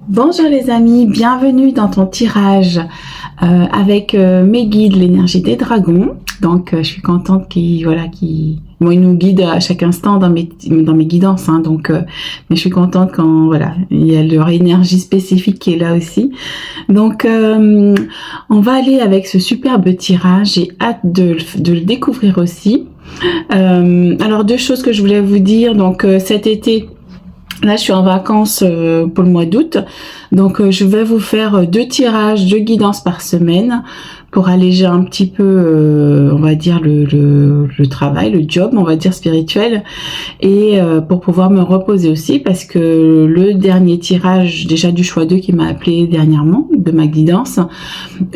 Bonjour les amis, bienvenue dans ton tirage avec mes guides, l'énergie des dragons. Donc je suis contente qu'ils ils nous guident à chaque instant dans mes guidances, hein, mais je suis contente quand il y a leur énergie spécifique qui est là aussi. Donc on va aller avec ce superbe tirage, j'ai hâte de le découvrir aussi. Alors deux choses que je voulais vous dire, donc cet été, là, je suis en vacances pour le mois d'août, donc je vais vous faire 2 tirages de guidance par semaine pour alléger un petit peu, on va dire, le travail, le job, on va dire, spirituel, et pour pouvoir me reposer aussi, parce que le dernier tirage, déjà du choix 2 qui m'a appelé dernièrement, de ma guidance,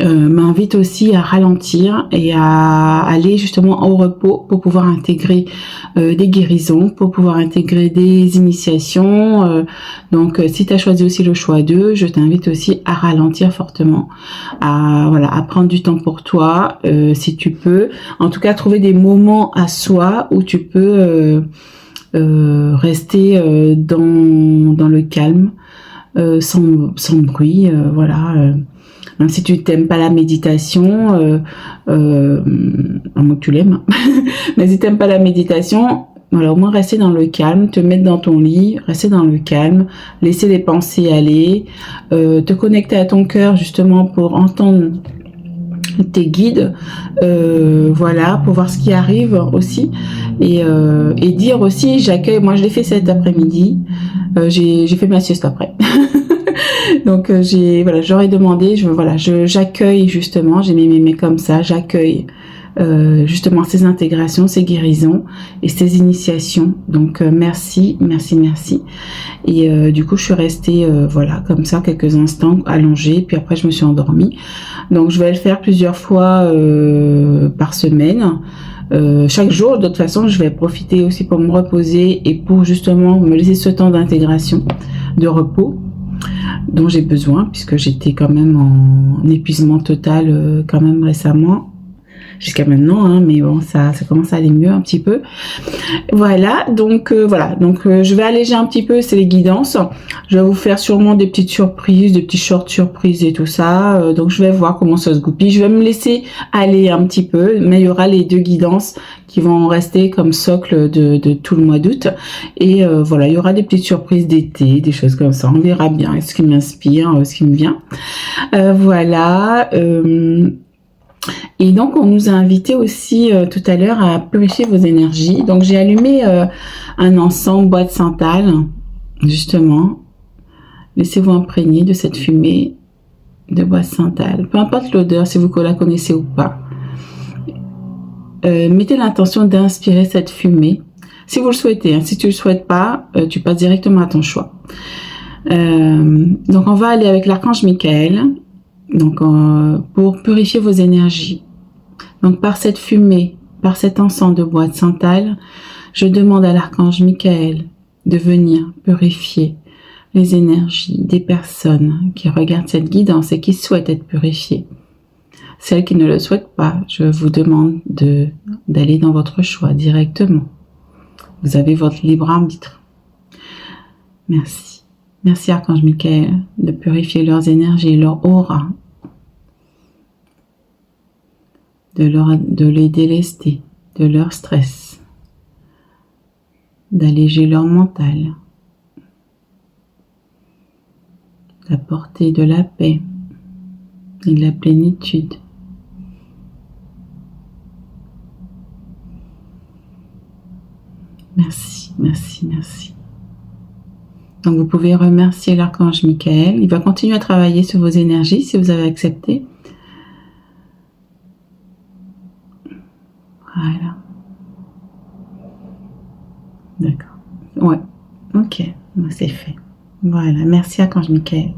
m'invite aussi à ralentir et à aller justement au repos pour pouvoir intégrer des guérisons, pour pouvoir intégrer des initiations. Donc si tu as choisi aussi le choix 2, je t'invite aussi à ralentir fortement, à prendre du temps pour toi, si tu peux, en tout cas trouver des moments à soi où tu peux rester dans le calme, sans bruit, même si tu t'aimes pas la méditation, à moins que tu l'aimes, mais si t'aimes pas la méditation, voilà, au moins rester dans le calme, te mettre dans ton lit, rester dans le calme, laisser les pensées aller, te connecter à ton cœur justement pour entendre tes guides, pour voir ce qui arrive aussi, et dire aussi j'accueille. Moi je l'ai fait cet après-midi, j'ai fait ma sieste après. Donc j'aurais demandé, j'accueille justement, j'ai mis mes mains comme ça, j'accueille justement ces intégrations, ces guérisons et ces initiations. Donc merci. Et du coup je suis restée comme ça quelques instants allongée, puis après je me suis endormie. Donc je vais le faire plusieurs fois par semaine. Chaque jour, de toute façon, je vais profiter aussi pour me reposer et pour justement me laisser ce temps d'intégration, de repos dont j'ai besoin, puisque j'étais quand même en épuisement total quand même récemment, jusqu'à maintenant, hein, mais bon, ça commence à aller mieux un petit peu. Donc je vais alléger un petit peu, c'est les guidances. Je vais vous faire sûrement des petites surprises, des petits shorts surprises et tout ça. Donc je vais voir comment ça se goupille. Je vais me laisser aller un petit peu, mais il y aura les 2 guidances qui vont rester comme socle de tout le mois d'août. Et il y aura des petites surprises d'été, des choses comme ça. On verra bien ce qui m'inspire, ce qui me vient. Et donc, on nous a invité aussi tout à l'heure à purifier vos énergies. Donc, j'ai allumé un encens bois de santal, justement. Laissez-vous imprégner de cette fumée de bois de santal. Peu importe l'odeur, si vous la connaissez ou pas. Mettez l'intention d'inspirer cette fumée. Si vous le souhaitez, hein. Si tu le souhaites pas, tu passes directement à ton choix. Donc, on va aller avec l'archange Michael. Donc pour purifier vos énergies. Donc par cette fumée, par cet encens de bois de santal, je demande à l'archange Michael de venir purifier les énergies des personnes qui regardent cette guidance et qui souhaitent être purifiées. Celles qui ne le souhaitent pas, je vous demande d'aller dans votre choix directement. Vous avez votre libre arbitre. Merci. Merci Archange Michael de purifier leurs énergies, leur aura, de les délester, de leur stress, d'alléger leur mental, d'apporter de la paix et de la plénitude. Merci. Donc vous pouvez remercier l'archange Michael. Il va continuer à travailler sur vos énergies si vous avez accepté. Voilà. D'accord. Ouais. Ok. C'est fait. Voilà. Merci archange Michael.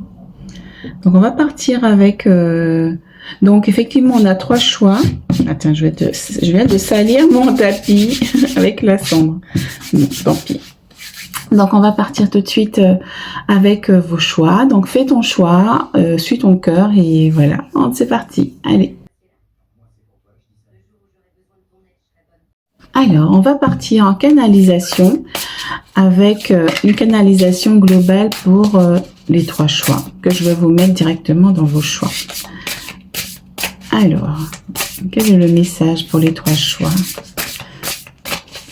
Donc on va partir avec... Donc effectivement on a 3 choix. Attends, je viens de salir mon tapis avec la cendre. Bon, tant pis. Donc on va partir tout de suite avec vos choix. Donc fais ton choix, suis ton cœur et voilà, c'est parti. Allez. Alors on va partir en canalisation avec une canalisation globale pour les 3 choix que je vais vous mettre directement dans vos choix. Alors, quel est le message pour les 3 choix?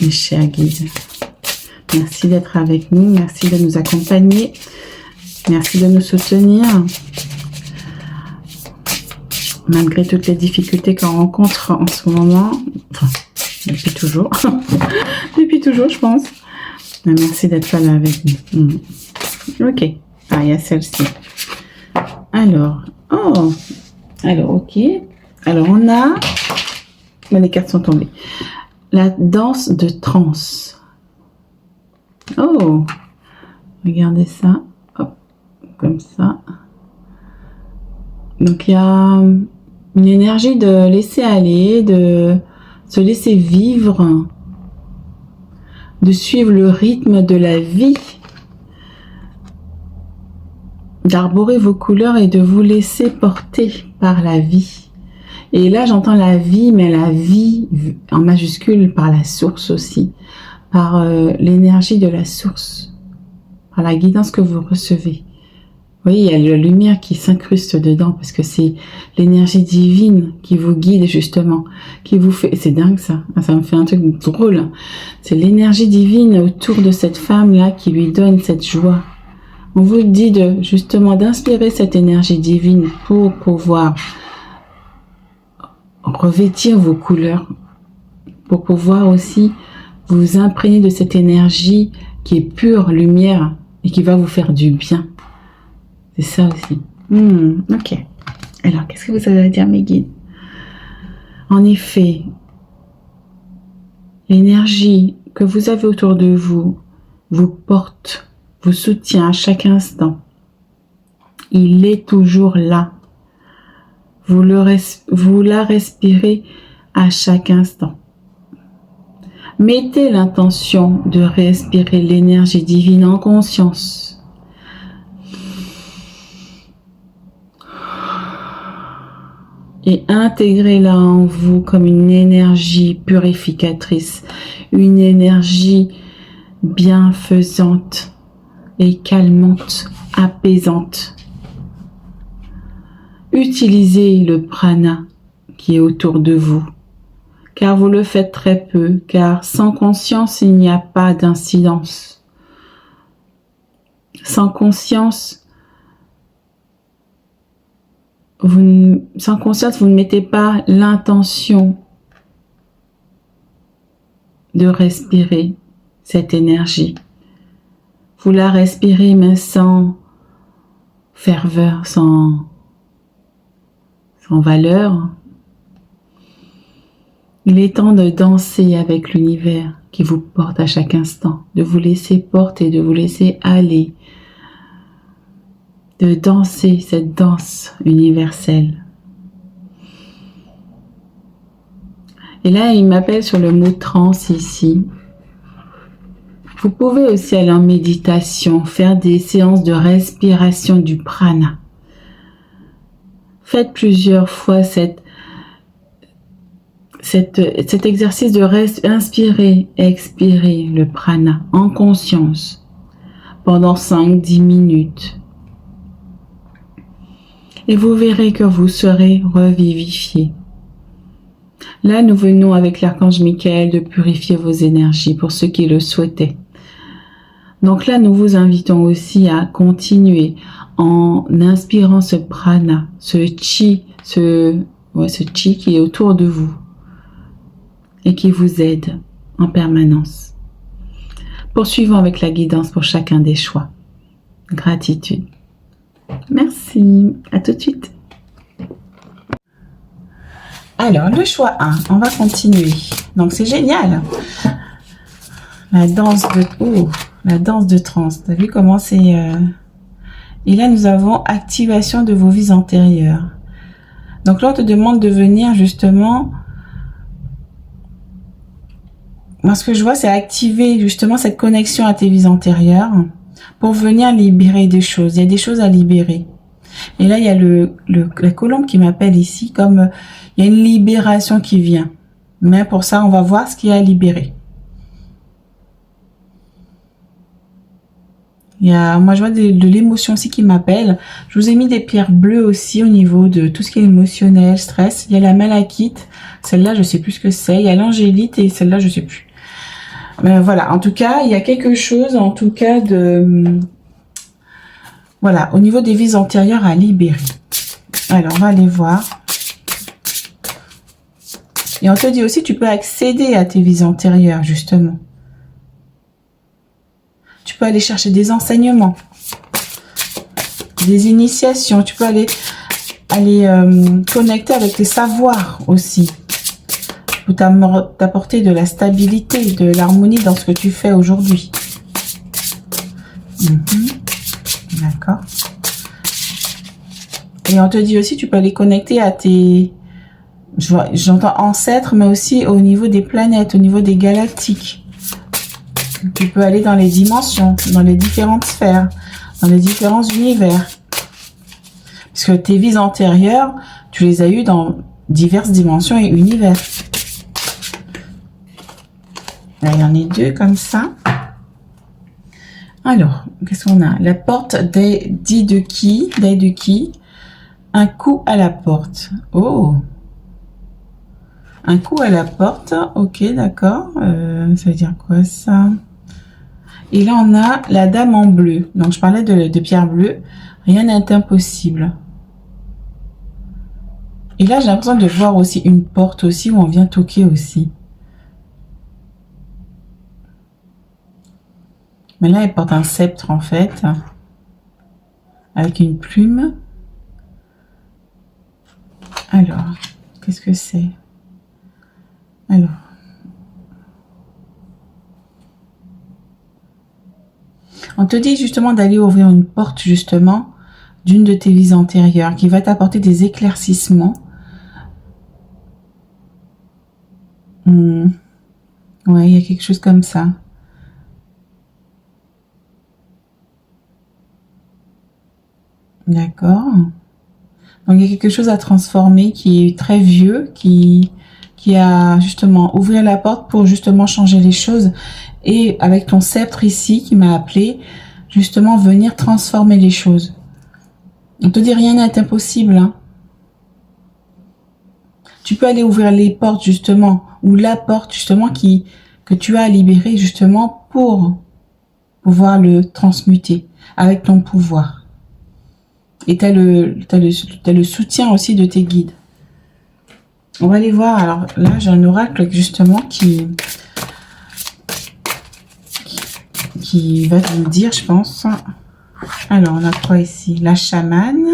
Mes chers guides, merci d'être avec nous, merci de nous accompagner, merci de nous soutenir. Malgré toutes les difficultés qu'on rencontre en ce moment, enfin, depuis toujours, depuis toujours je pense. Mais merci d'être là avec nous. Ok, ah il y a celle-ci. Alors, ok. Alors on a, les cartes sont tombées. La danse de transe. Oh, regardez ça. Hop, comme ça. Donc il y a une énergie de laisser aller, de se laisser vivre, de suivre le rythme de la vie, d'arborer vos couleurs et de vous laisser porter par la vie. Et là j'entends la vie, mais la vie en majuscule par la source aussi, par l'énergie de la source, par la guidance que vous recevez. Vous voyez, il y a la lumière qui s'incruste dedans parce que c'est l'énergie divine qui vous guide justement, qui vous fait... C'est dingue ça, ça me fait un truc drôle. C'est l'énergie divine autour de cette femme-là qui lui donne cette joie. On vous dit de justement d'inspirer cette énergie divine pour pouvoir revêtir vos couleurs, pour pouvoir aussi vous imprégner de cette énergie qui est pure lumière et qui va vous faire du bien. C'est ça aussi. Ok. Alors, qu'est-ce que vous avez à dire, mes guides? En effet, l'énergie que vous avez autour de vous vous porte, vous soutient à chaque instant. Il est toujours là. Vous la respirez à chaque instant. Mettez l'intention de respirer l'énergie divine en conscience. Et intégrez-la en vous comme une énergie purificatrice, une énergie bienfaisante et calmante, apaisante. Utilisez le prana qui est autour de vous, car vous le faites très peu, car sans conscience, il n'y a pas d'incidence. Sans conscience, vous ne mettez pas l'intention de respirer cette énergie. Vous la respirez, mais sans ferveur, sans valeur. Il est temps de danser avec l'univers qui vous porte à chaque instant, de vous laisser porter, de vous laisser aller, de danser cette danse universelle. Et là, il m'appelle sur le mot transe ici. Vous pouvez aussi aller en méditation, faire des séances de respiration du prana. Faites plusieurs fois cet exercice de inspirer, expirer le prana en conscience pendant 5-10 minutes. Et vous verrez que vous serez revivifié. Là, nous venons avec l'archange Michael de purifier vos énergies pour ceux qui le souhaitaient. Donc là, nous vous invitons aussi à continuer en inspirant ce prana, ce chi qui est autour de vous et qui vous aide en permanence. Poursuivons avec la guidance pour chacun des choix. Gratitude. Merci, à tout de suite. Alors, le choix 1, on va continuer. Donc, c'est génial. La danse de transe. T'as vu comment c'est... Et là, nous avons activation de vos vies antérieures. Donc là, on te demande de venir justement... Moi, ce que je vois, c'est activer justement cette connexion à tes vies antérieures pour venir libérer des choses. Il y a des choses à libérer. Et là, il y a la colombe qui m'appelle ici, comme il y a une libération qui vient. Mais pour ça, on va voir ce qu'il y a à libérer. Moi je vois de l'émotion aussi qui m'appelle. Je vous ai mis des pierres bleues aussi au niveau de tout ce qui est émotionnel, stress. Il y a la malachite, celle-là je sais plus ce que c'est. Il y a l'angélite et celle-là je sais plus. Voilà, en tout cas il y a quelque chose en tout cas de... Voilà, au niveau des vies antérieures à libérer. Alors on va aller voir. Et on te dit aussi tu peux accéder à tes vies antérieures justement. Tu peux aller chercher des enseignements, des initiations. Tu peux aller connecter avec les savoirs aussi. Pour t'apporter de la stabilité, de l'harmonie dans ce que tu fais aujourd'hui. D'accord. Et on te dit aussi, tu peux aller connecter à tes... J'entends ancêtres, mais aussi au niveau des planètes, au niveau des galactiques. Tu peux aller dans les dimensions, dans les différentes sphères, dans les différents univers. Puisque tes vies antérieures, tu les as eues dans diverses dimensions et univers. Là, il y en a deux comme ça. Alors, qu'est-ce qu'on a? La porte d'Aiduki. Un coup à la porte. Oh! Un coup à la porte. Ok, d'accord. Ça veut dire quoi ça? Et là, on a la dame en bleu. Donc, je parlais de pierre bleue. Rien n'est impossible. Et là, j'ai l'impression de voir aussi une porte aussi où on vient toquer aussi. Mais là, elle porte un sceptre en fait. Avec une plume. Alors, qu'est-ce que c'est? Alors. On te dit justement d'aller ouvrir une porte justement d'une de tes vies antérieures qui va t'apporter des éclaircissements. Ouais, il y a quelque chose comme ça. D'accord. Donc il y a quelque chose à transformer qui est très vieux, qui a justement ouvert la porte pour justement changer les choses. Et avec ton sceptre ici qui m'a appelé, justement venir transformer les choses. On te dit rien n'est impossible. Hein. Tu peux aller ouvrir les portes justement, ou la porte justement que tu as à libérer justement pour pouvoir le transmuter avec ton pouvoir. Et tu as le soutien aussi de tes guides. On va aller voir. Alors là, j'ai un oracle justement qui va vous dire, je pense. Alors, on a quoi ici? La chamane.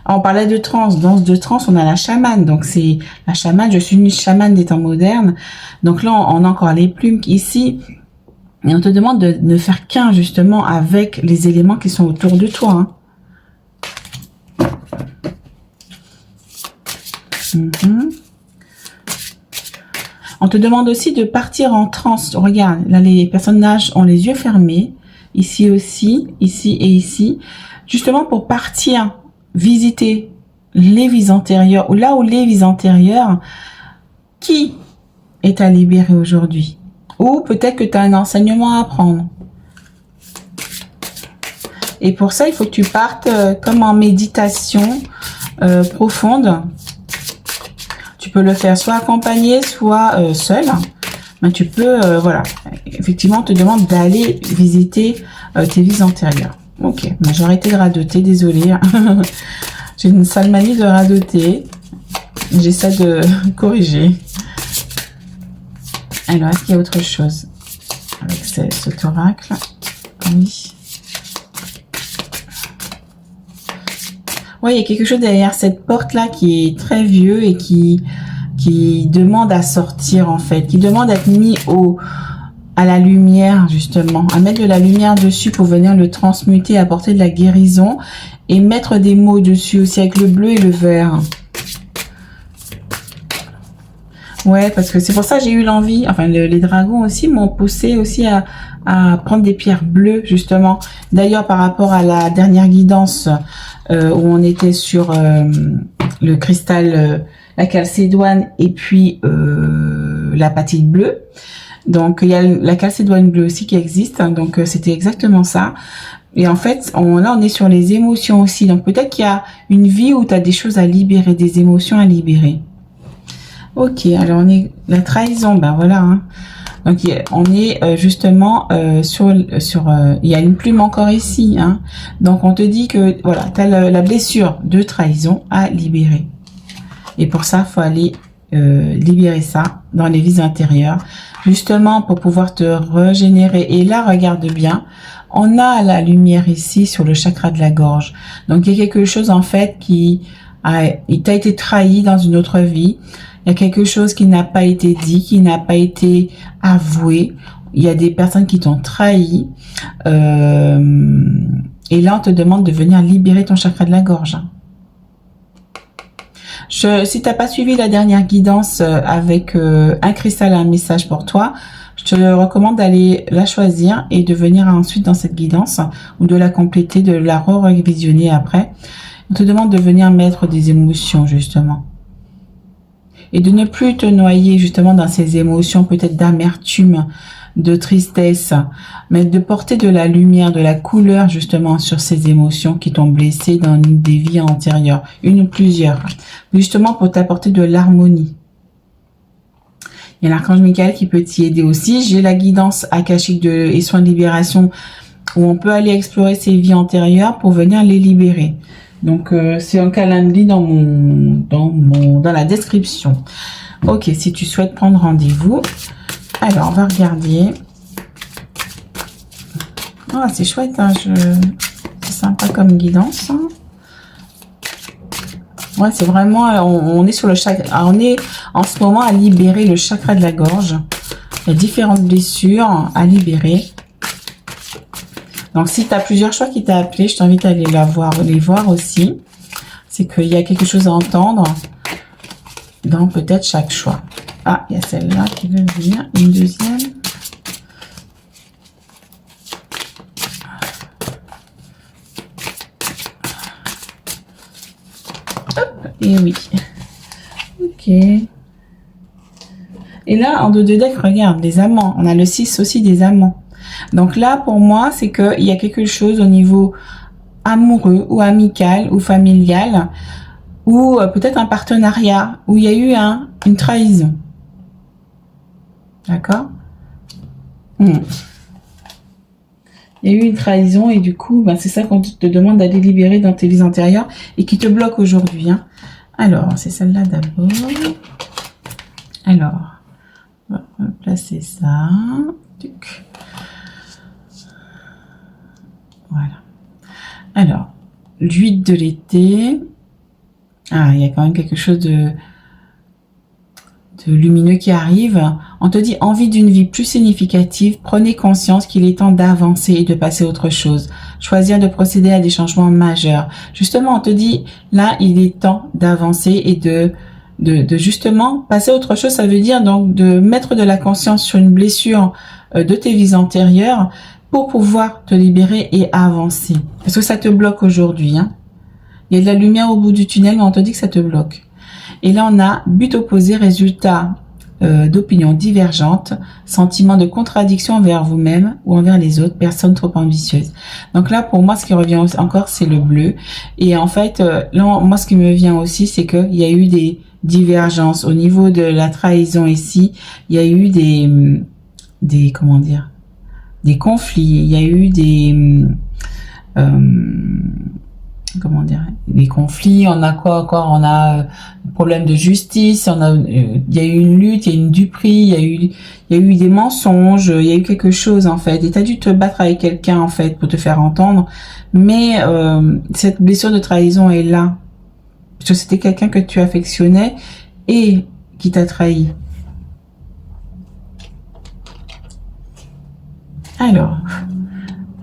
On parlait de danse de trance, on a la chamane. Donc, c'est la chamane. Je suis une chamane des temps modernes. Donc là, on a encore les plumes ici. Et on te demande de ne faire qu'un, justement, avec les éléments qui sont autour de toi. Hein. On te demande aussi de partir en transe. Regarde, là, les personnages ont les yeux fermés. Ici aussi, ici et ici. Justement pour partir visiter les vies antérieures, ou là où les vies antérieures, qui est à libérer aujourd'hui. Ou peut-être que tu as un enseignement à apprendre. Et pour ça, il faut que tu partes comme en méditation profonde. Tu peux le faire soit accompagné, soit seul. Mais tu peux, voilà, effectivement, on te demande d'aller visiter tes vies antérieures. Ok, mais j'ai arrêté de radoter, désolée. J'ai une sale manie de radoter. J'essaie de corriger. Alors, est-ce qu'il y a autre chose avec cet oracle? Oui. Oui, il y a quelque chose derrière cette porte-là qui est très vieux et qui demande à sortir, en fait. Qui demande à être mis à la lumière, justement. À mettre de la lumière dessus pour venir le transmuter, apporter de la guérison. Et mettre des mots dessus aussi avec le bleu et le vert. Ouais, parce que c'est pour ça que j'ai eu l'envie. Enfin, les dragons aussi m'ont poussé aussi à prendre des pierres bleues, justement. D'ailleurs, par rapport à la dernière guidance où on était sur le cristal, la calcédoine et puis la patine bleue. Donc, il y a la calcédoine bleue aussi qui existe. Donc, c'était exactement ça. Et en fait, là, on est sur les émotions aussi. Donc, peut-être qu'il y a une vie où tu as des choses à libérer, des émotions à libérer. Ok, alors on est la trahison, ben voilà. Hein. Donc, on est justement sur il y a une plume encore ici. Hein. Donc, on te dit que, voilà, tu as la blessure de trahison à libérer. Et pour ça, il faut aller libérer ça dans les vies intérieures, justement pour pouvoir te régénérer. Et là, regarde bien, on a la lumière ici sur le chakra de la gorge. Donc, il y a quelque chose en fait il t'a été trahi dans une autre vie. Il y a quelque chose qui n'a pas été dit, qui n'a pas été avoué. Il y a des personnes qui t'ont trahi. Et là, on te demande de venir libérer ton chakra de la gorge. Si tu n'as pas suivi la dernière guidance avec un cristal et un message pour toi, je te recommande d'aller la choisir et de venir ensuite dans cette guidance ou de la compléter, de la re-révisionner après. On te demande de venir mettre des émotions justement. Et de ne plus te noyer justement dans ces émotions peut-être d'amertume, de tristesse, mais de porter de la lumière, de la couleur justement sur ces émotions qui t'ont blessé dans une des vies antérieures, une ou plusieurs, justement pour t'apporter de l'harmonie. Il y a l'archange Michael qui peut t'y aider aussi. J'ai la guidance akashique et soins de libération où on peut aller explorer ces vies antérieures pour venir les libérer. Donc c'est un calendrier dans la description. Ok, si tu souhaites prendre rendez-vous, alors on va regarder. Ah, c'est chouette, hein, c'est sympa comme guidance. Hein. Ouais, c'est vraiment, on est sur le chakra, on est en ce moment à libérer le chakra de la gorge. Il y a différentes blessures à libérer. Donc, si tu as plusieurs choix qui t'a appelé, je t'invite à aller les voir aussi. C'est qu'il y a quelque chose à entendre dans peut-être chaque choix. Ah, il y a celle-là qui veut venir, une deuxième. Et oui. Ok. Et là, en dos de deck, regarde, les amants. On a le 6 aussi des amants. Donc là, pour moi, c'est qu'il y a quelque chose au niveau amoureux ou amical ou familial ou peut-être un partenariat où il y a eu une trahison. D'accord? Il y a eu une trahison et du coup, c'est ça qu'on te demande d'aller libérer dans tes vies antérieures et qui te bloque aujourd'hui. Hein. Alors, c'est celle-là d'abord. Alors, on va placer ça. Voilà. Alors, l'huile de l'été. Ah, il y a quand même quelque chose de lumineux qui arrive. On te dit envie d'une vie plus significative. Prenez conscience qu'il est temps d'avancer et de passer à autre chose. Choisir de procéder à des changements majeurs. Justement, on te dit là, il est temps d'avancer et de justement passer à autre chose. Ça veut dire donc de mettre de la conscience sur une blessure de tes vies antérieures pour pouvoir te libérer et avancer. Parce que ça te bloque aujourd'hui. Hein. Il y a de la lumière au bout du tunnel, mais on te dit que ça te bloque. Et là, on a but opposé, résultat d'opinions divergentes, sentiment de contradiction envers vous-même ou envers les autres, personnes trop ambitieuses. Donc là, pour moi, ce qui revient encore, c'est le bleu. Et en fait, là, moi, ce qui me vient aussi, c'est qu'il y a eu des divergences au niveau de la trahison ici. Il y a eu des comment dire, des conflits. Il y a eu comment dire, des conflits, on a quoi encore, on a problème de justice, il y a eu une lutte, il y a eu une duperie, il y a eu des mensonges, il y a eu quelque chose en fait, et tu as dû te battre avec quelqu'un en fait pour te faire entendre, mais cette blessure de trahison est là, parce que c'était quelqu'un que tu affectionnais et qui t'a trahi. Alors,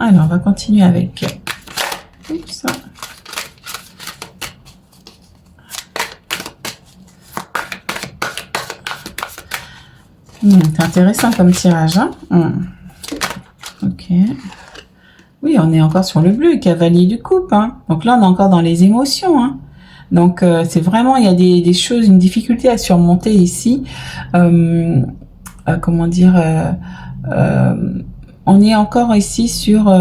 on va continuer avec... Oups. C'est intéressant comme tirage. Hein. Ok. Oui, on est encore sur le bleu, cavalier de coupe. Hein. Donc là, on est encore dans les émotions. Hein. Donc, c'est vraiment, il y a des choses, une difficulté à surmonter ici. Comment dire, on est encore ici sur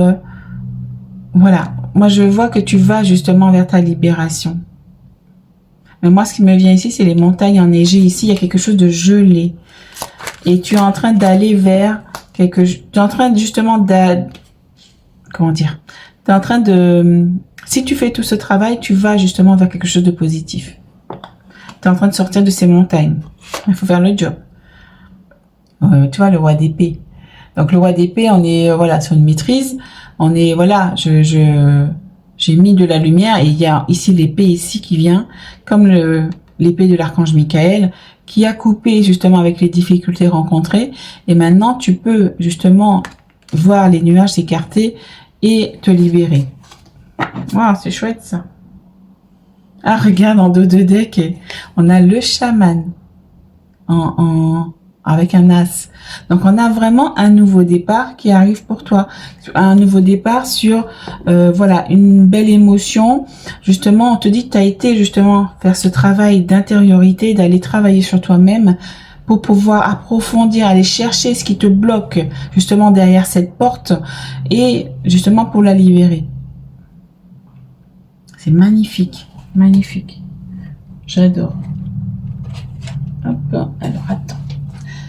voilà, moi je vois que tu vas justement vers ta libération. Mais moi, ce qui me vient ici, c'est les montagnes enneigées. Ici, il y a quelque chose de gelé. Et tu es en train d'aller vers quelque chose. Tu es en train justement de... Comment dire? Tu es en train de... Si tu fais tout ce travail, tu vas justement vers quelque chose de positif. Tu es en train de sortir de ces montagnes. Il faut faire le job. Tu vois, le roi d'épée. Donc, le roi d'épée, on est, voilà, sur une maîtrise. On est, voilà, j'ai mis de la lumière et il y a ici l'épée ici qui vient, comme l'épée de l'archange Michael, qui a coupé justement avec les difficultés rencontrées. Et maintenant, tu peux justement voir les nuages s'écarter et te libérer. Waouh, c'est chouette ça. Ah, regarde, en dos de deck, on a le chaman avec un as. Donc, on a vraiment un nouveau départ qui arrive pour toi. Un nouveau départ sur, voilà, une belle émotion. Justement, on te dit que tu as été justement faire ce travail d'intériorité, d'aller travailler sur toi-même pour pouvoir approfondir, aller chercher ce qui te bloque justement derrière cette porte et justement pour la libérer. C'est magnifique, magnifique. J'adore. Hop, alors attends.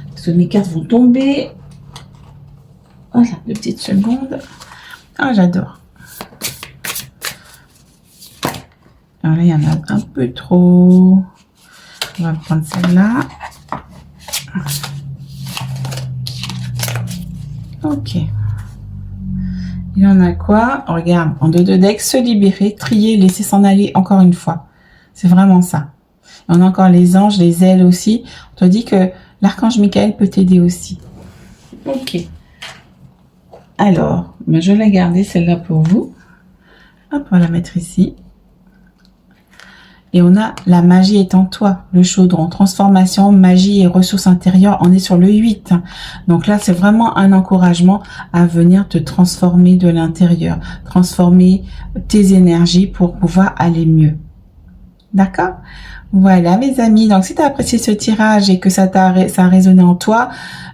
Parce que mes cartes vont tomber. Voilà, 2 petites secondes. Ah, j'adore. Alors là, il y en a un peu trop. On va prendre celle-là. Ok. Il en a quoi? Regarde, en dos de deck, se libérer, trier, laisser s'en aller encore une fois. C'est vraiment ça. On a encore les anges, les ailes aussi. On te dit que l'archange Michael peut t'aider aussi. Ok. Alors, je l'ai gardée celle-là pour vous. Hop, on va la mettre ici. Et on a la magie est en toi, le chaudron, transformation, magie et ressources intérieures. On est sur le 8. Donc là, c'est vraiment un encouragement à venir te transformer de l'intérieur, transformer tes énergies pour pouvoir aller mieux. D'accord? Voilà mes amis, donc si tu as apprécié ce tirage et que ça a résonné en toi,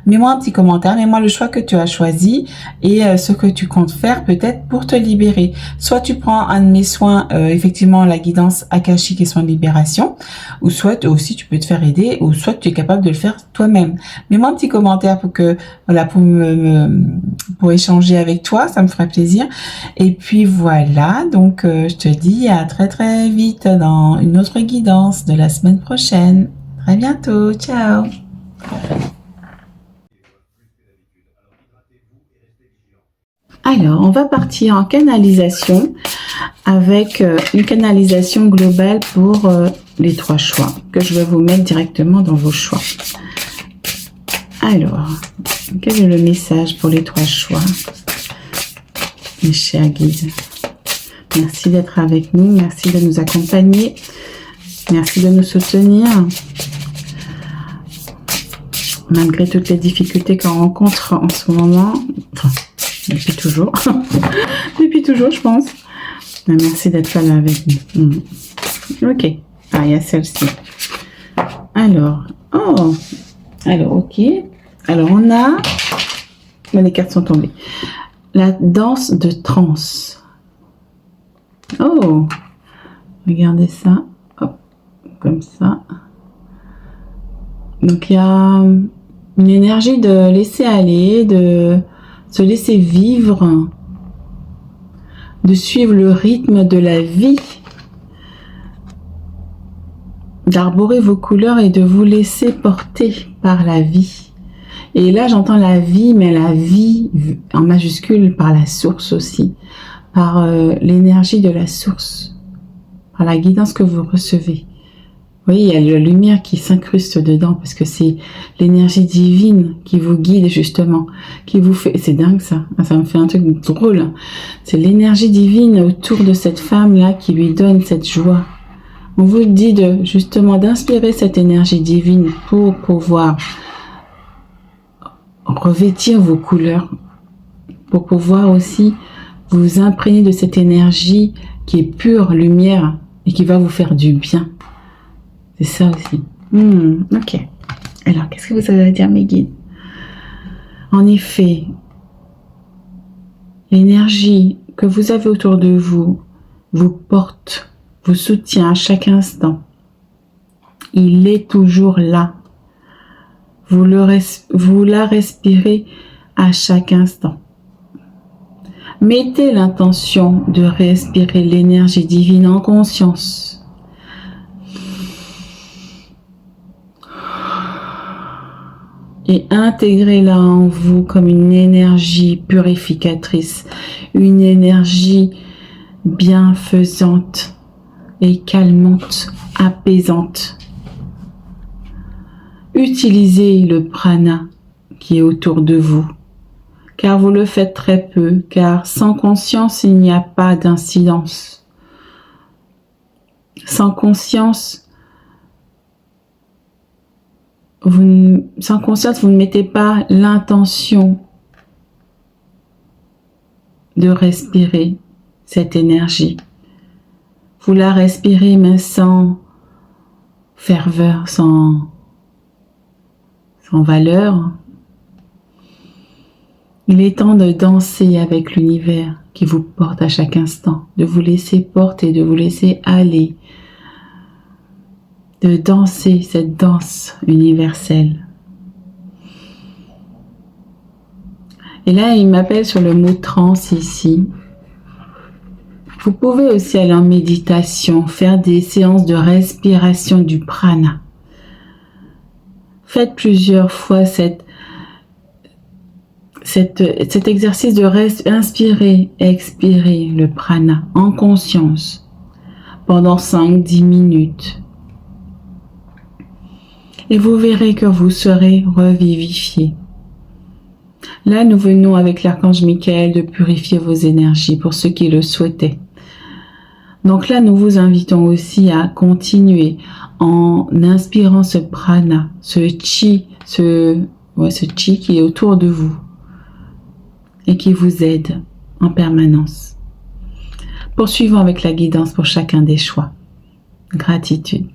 mets-moi un petit commentaire, mets-moi le choix que tu as choisi et ce que tu comptes faire peut-être pour te libérer. Soit tu prends un de mes soins, effectivement la guidance akashique et soins de libération, ou soit aussi tu peux te faire aider, ou soit tu es capable de le faire toi-même. Mets-moi un petit commentaire pour que voilà pour échanger avec toi, ça me ferait plaisir. Et puis voilà, donc je te dis à très très vite dans une autre guidance de la semaine prochaine. À bientôt, ciao. Alors, on va partir en canalisation avec une canalisation globale pour les 3 choix que je vais vous mettre directement dans vos choix. Alors, quel est le message pour les 3 choix? Mes chers guides, merci d'être avec nous, merci de nous accompagner, merci de nous soutenir. Malgré toutes les difficultés qu'on rencontre en ce moment, enfin, depuis toujours, depuis toujours je pense. Mais merci d'être là avec nous. Ok, ah il y a celle-ci. Alors, oh, alors ok, alors on a, les cartes sont tombées. La danse de transe. Oh, regardez ça. Hop, comme ça. Donc, il y a une énergie de laisser aller, de se laisser vivre, de suivre le rythme de la vie, d'arborer vos couleurs et de vous laisser porter par la vie. Et là, j'entends la vie, mais la vie en majuscule par la source aussi, par l'énergie de la source, par la guidance que vous recevez. Vous voyez, il y a la lumière qui s'incruste dedans parce que c'est l'énergie divine qui vous guide justement, qui vous fait... C'est dingue ça, ça me fait un truc drôle. C'est l'énergie divine autour de cette femme-là qui lui donne cette joie. On vous dit justement d'inspirer cette énergie divine pour pouvoir revêtir vos couleurs, pour pouvoir aussi vous imprégner de cette énergie qui est pure lumière et qui va vous faire du bien. C'est ça aussi. Ok. Alors, qu'est-ce que vous avez à dire, mes guides? En effet, l'énergie que vous avez autour de vous vous porte, vous soutient à chaque instant. Il est toujours là. Vous la respirez à chaque instant. Mettez l'intention de respirer l'énergie divine en conscience. Et intégrez-la en vous comme une énergie purificatrice, une énergie bienfaisante et calmante, apaisante. Utilisez le prana qui est autour de vous, car vous le faites très peu, car sans conscience, il n'y a pas d'incidence. Sans conscience, vous ne mettez pas l'intention de respirer cette énergie. Vous la respirez, mais sans ferveur, sans valeur. Il est temps de danser avec l'univers qui vous porte à chaque instant, de vous laisser porter, de vous laisser aller, de danser cette danse universelle. Et là, il m'appelle sur le mot transe ici. Vous pouvez aussi aller en méditation, faire des séances de respiration du prana. Faites plusieurs fois cet exercice de inspirer, expirer le prana en conscience pendant 5-10 minutes. Et vous verrez que vous serez revivifié. Là, nous venons avec l'archange Michael de purifier vos énergies pour ceux qui le souhaitaient. Donc là, nous vous invitons aussi à continuer en inspirant ce prana, ce chi qui est autour de vous et qui vous aide en permanence. Poursuivons avec la guidance pour chacun des choix. Gratitude.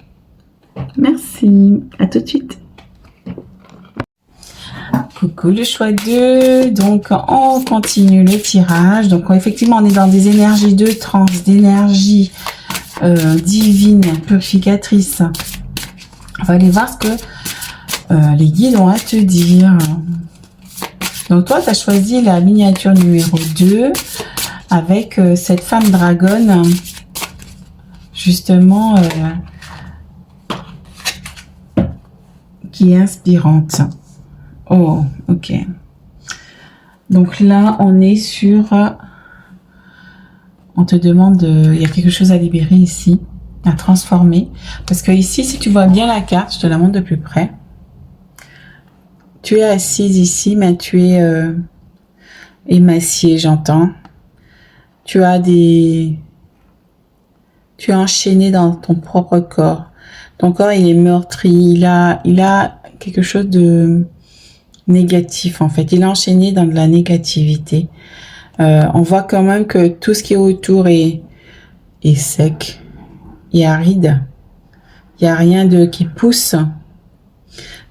Merci. À tout de suite. Coucou le choix 2. Donc, on continue le tirage. Donc, effectivement, on est dans des énergies de transe, d'énergie divine, purificatrice. On va aller voir ce que les guides ont à te dire. Donc, toi, tu as choisi la miniature numéro 2 avec cette femme dragonne, justement, qui est inspirante. Oh, ok. Donc là, on est sur... on te demande... il y a quelque chose à libérer ici, à transformer. Parce que ici, si tu vois bien la carte, je te la montre de plus près. Tu es assise ici, mais tu es émaciée, j'entends. Tu es enchaîné dans ton propre corps. Ton corps, il est meurtri. Il a quelque chose de négatif, en fait. Il est enchaîné dans de la négativité. On voit quand même que tout ce qui est autour est sec et aride. Il n'y a rien qui pousse.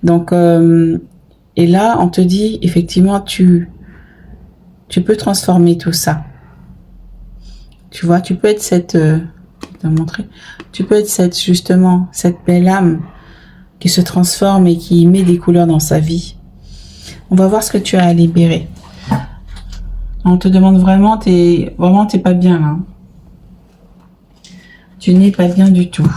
Donc, et là, on te dit, effectivement, tu peux transformer tout ça. Tu vois, tu peux être tu peux être justement, cette belle âme qui se transforme et qui met des couleurs dans sa vie. On va voir ce que tu as à libérer. On te demande vraiment, t'es pas bien là. Tu n'es pas bien du tout.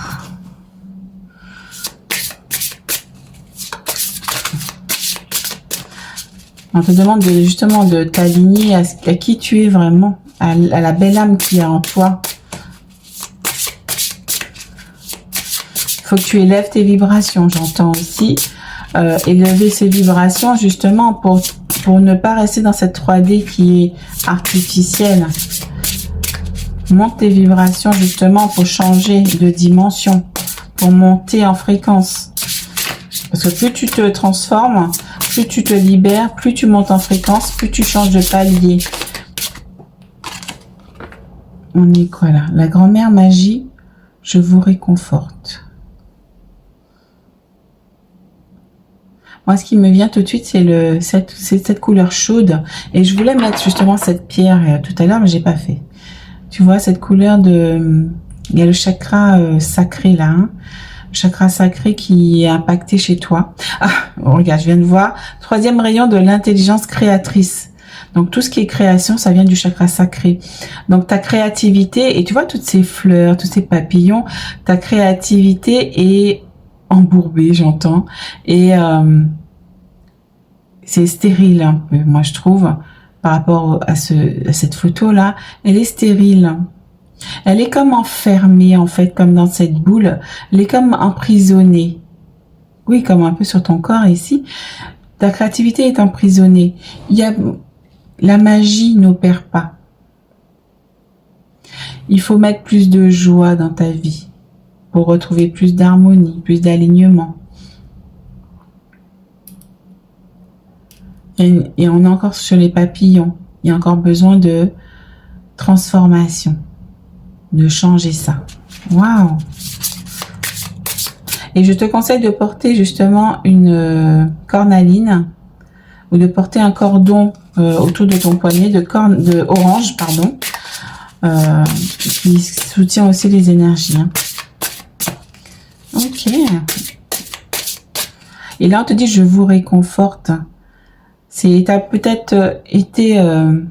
On te demande justement de t'aligner à qui tu es vraiment, à la belle âme qu'il y a en toi. Il faut que tu élèves tes vibrations, j'entends aussi. Élever ces vibrations justement pour ne pas rester dans cette 3D qui est artificielle. Monte tes vibrations justement pour changer de dimension, pour monter en fréquence. Parce que plus tu te transformes, plus tu te libères, plus tu montes en fréquence, plus tu changes de palier. On est quoi là? La grand-mère magie, je vous réconforte. Moi, ce qui me vient tout de suite, c'est cette couleur chaude. Et je voulais mettre justement cette pierre tout à l'heure, mais j'ai pas fait. Tu vois, cette couleur de... Il y a le chakra sacré là, hein. Le chakra sacré qui est impacté chez toi. Ah, regarde, je viens de voir. 3e rayon de l'intelligence créatrice. Donc, tout ce qui est création, ça vient du chakra sacré. Donc, ta créativité, et tu vois toutes ces fleurs, tous ces papillons, ta créativité est embourbée, j'entends. Et c'est stérile un peu, moi, je trouve, par rapport à cette photo-là. Elle est stérile. Elle est comme enfermée, en fait, comme dans cette boule. Elle est comme emprisonnée. Oui, comme un peu sur ton corps ici. Ta créativité est emprisonnée. La magie n'opère pas. Il faut mettre plus de joie dans ta vie pour retrouver plus d'harmonie, plus d'alignement. Et on est encore sur les papillons. Il y a encore besoin de transformation. De changer ça. Waouh! Et je te conseille de porter justement une cornaline ou de porter un cordon autour de ton poignet de orange, pardon, qui soutient aussi les énergies. Hein. Ok. Et là, on te dit, je vous réconforte. T'as peut-être été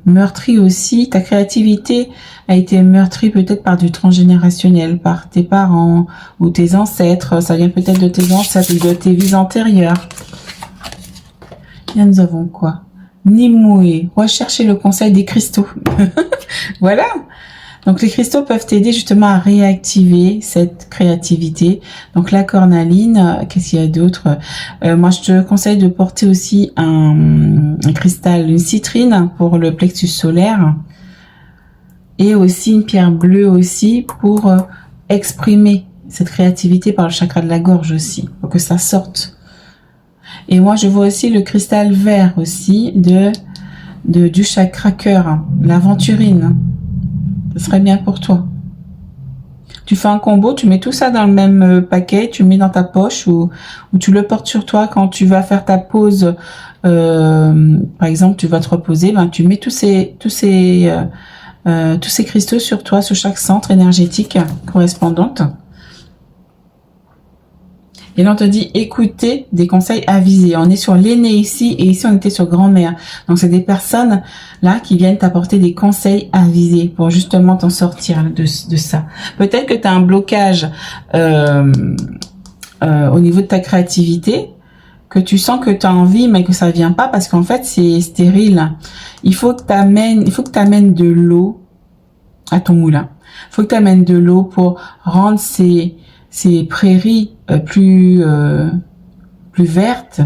meurtri aussi, ta créativité a été meurtrie peut-être par du transgénérationnel, par tes parents ou tes ancêtres, ça vient peut-être de tes ancêtres ou de tes vies antérieures. Là, nous avons quoi? Nimue, rechercher le conseil des cristaux. Voilà. Donc, les cristaux peuvent t'aider justement à réactiver cette créativité. Donc, la cornaline, qu'est-ce qu'il y a d'autre? Moi, je te conseille de porter aussi un cristal, une citrine pour le plexus solaire. Et aussi une pierre bleue aussi pour exprimer cette créativité par le chakra de la gorge aussi, pour que ça sorte. Et moi, je vois aussi le cristal vert aussi du chakra cœur, l'aventurine. Ce serait bien pour toi. Tu fais un combo, tu mets tout ça dans le même paquet, tu mets dans ta poche ou tu le portes sur toi quand tu vas faire ta pause. Par exemple, tu vas te reposer, ben tu mets tous ces cristaux sur toi, sur chaque centre énergétique correspondante. Et là, on te dit, écoutez des conseils avisés. On est sur l'aîné ici, et ici, on était sur grand-mère. Donc, c'est des personnes, là, qui viennent t'apporter des conseils avisés pour justement t'en sortir de ça. Peut-être que tu as un blocage au niveau de ta créativité, que tu sens que tu as envie, mais que ça vient pas, parce qu'en fait, c'est stérile. Il faut que tu amènes de l'eau à ton moulin. Il faut que tu amènes de l'eau pour rendre ces prairies plus vertes,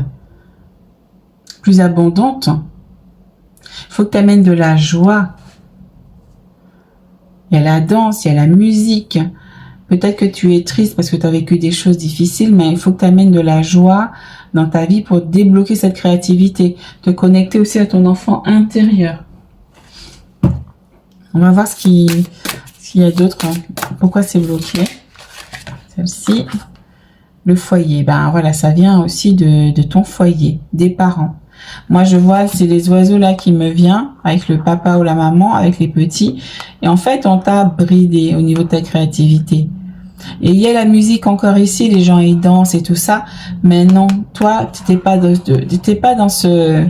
plus abondantes. Il faut que tu amènes de la joie. Il y a la danse, il y a la musique. Peut-être que tu es triste parce que tu as vécu des choses difficiles, mais il faut que tu amènes de la joie dans ta vie pour débloquer cette créativité. Te connecter aussi à ton enfant intérieur. On va voir s'il y a d'autres. Pourquoi c'est bloqué? Celle-ci, le foyer, ben voilà, ça vient aussi de ton foyer, des parents. Moi, je vois, c'est les oiseaux là qui me viennent, avec le papa ou la maman, avec les petits. Et en fait, on t'a bridé au niveau de ta créativité. Et il y a la musique encore ici, les gens ils dansent et tout ça. Mais non, toi, t'étais pas dans ce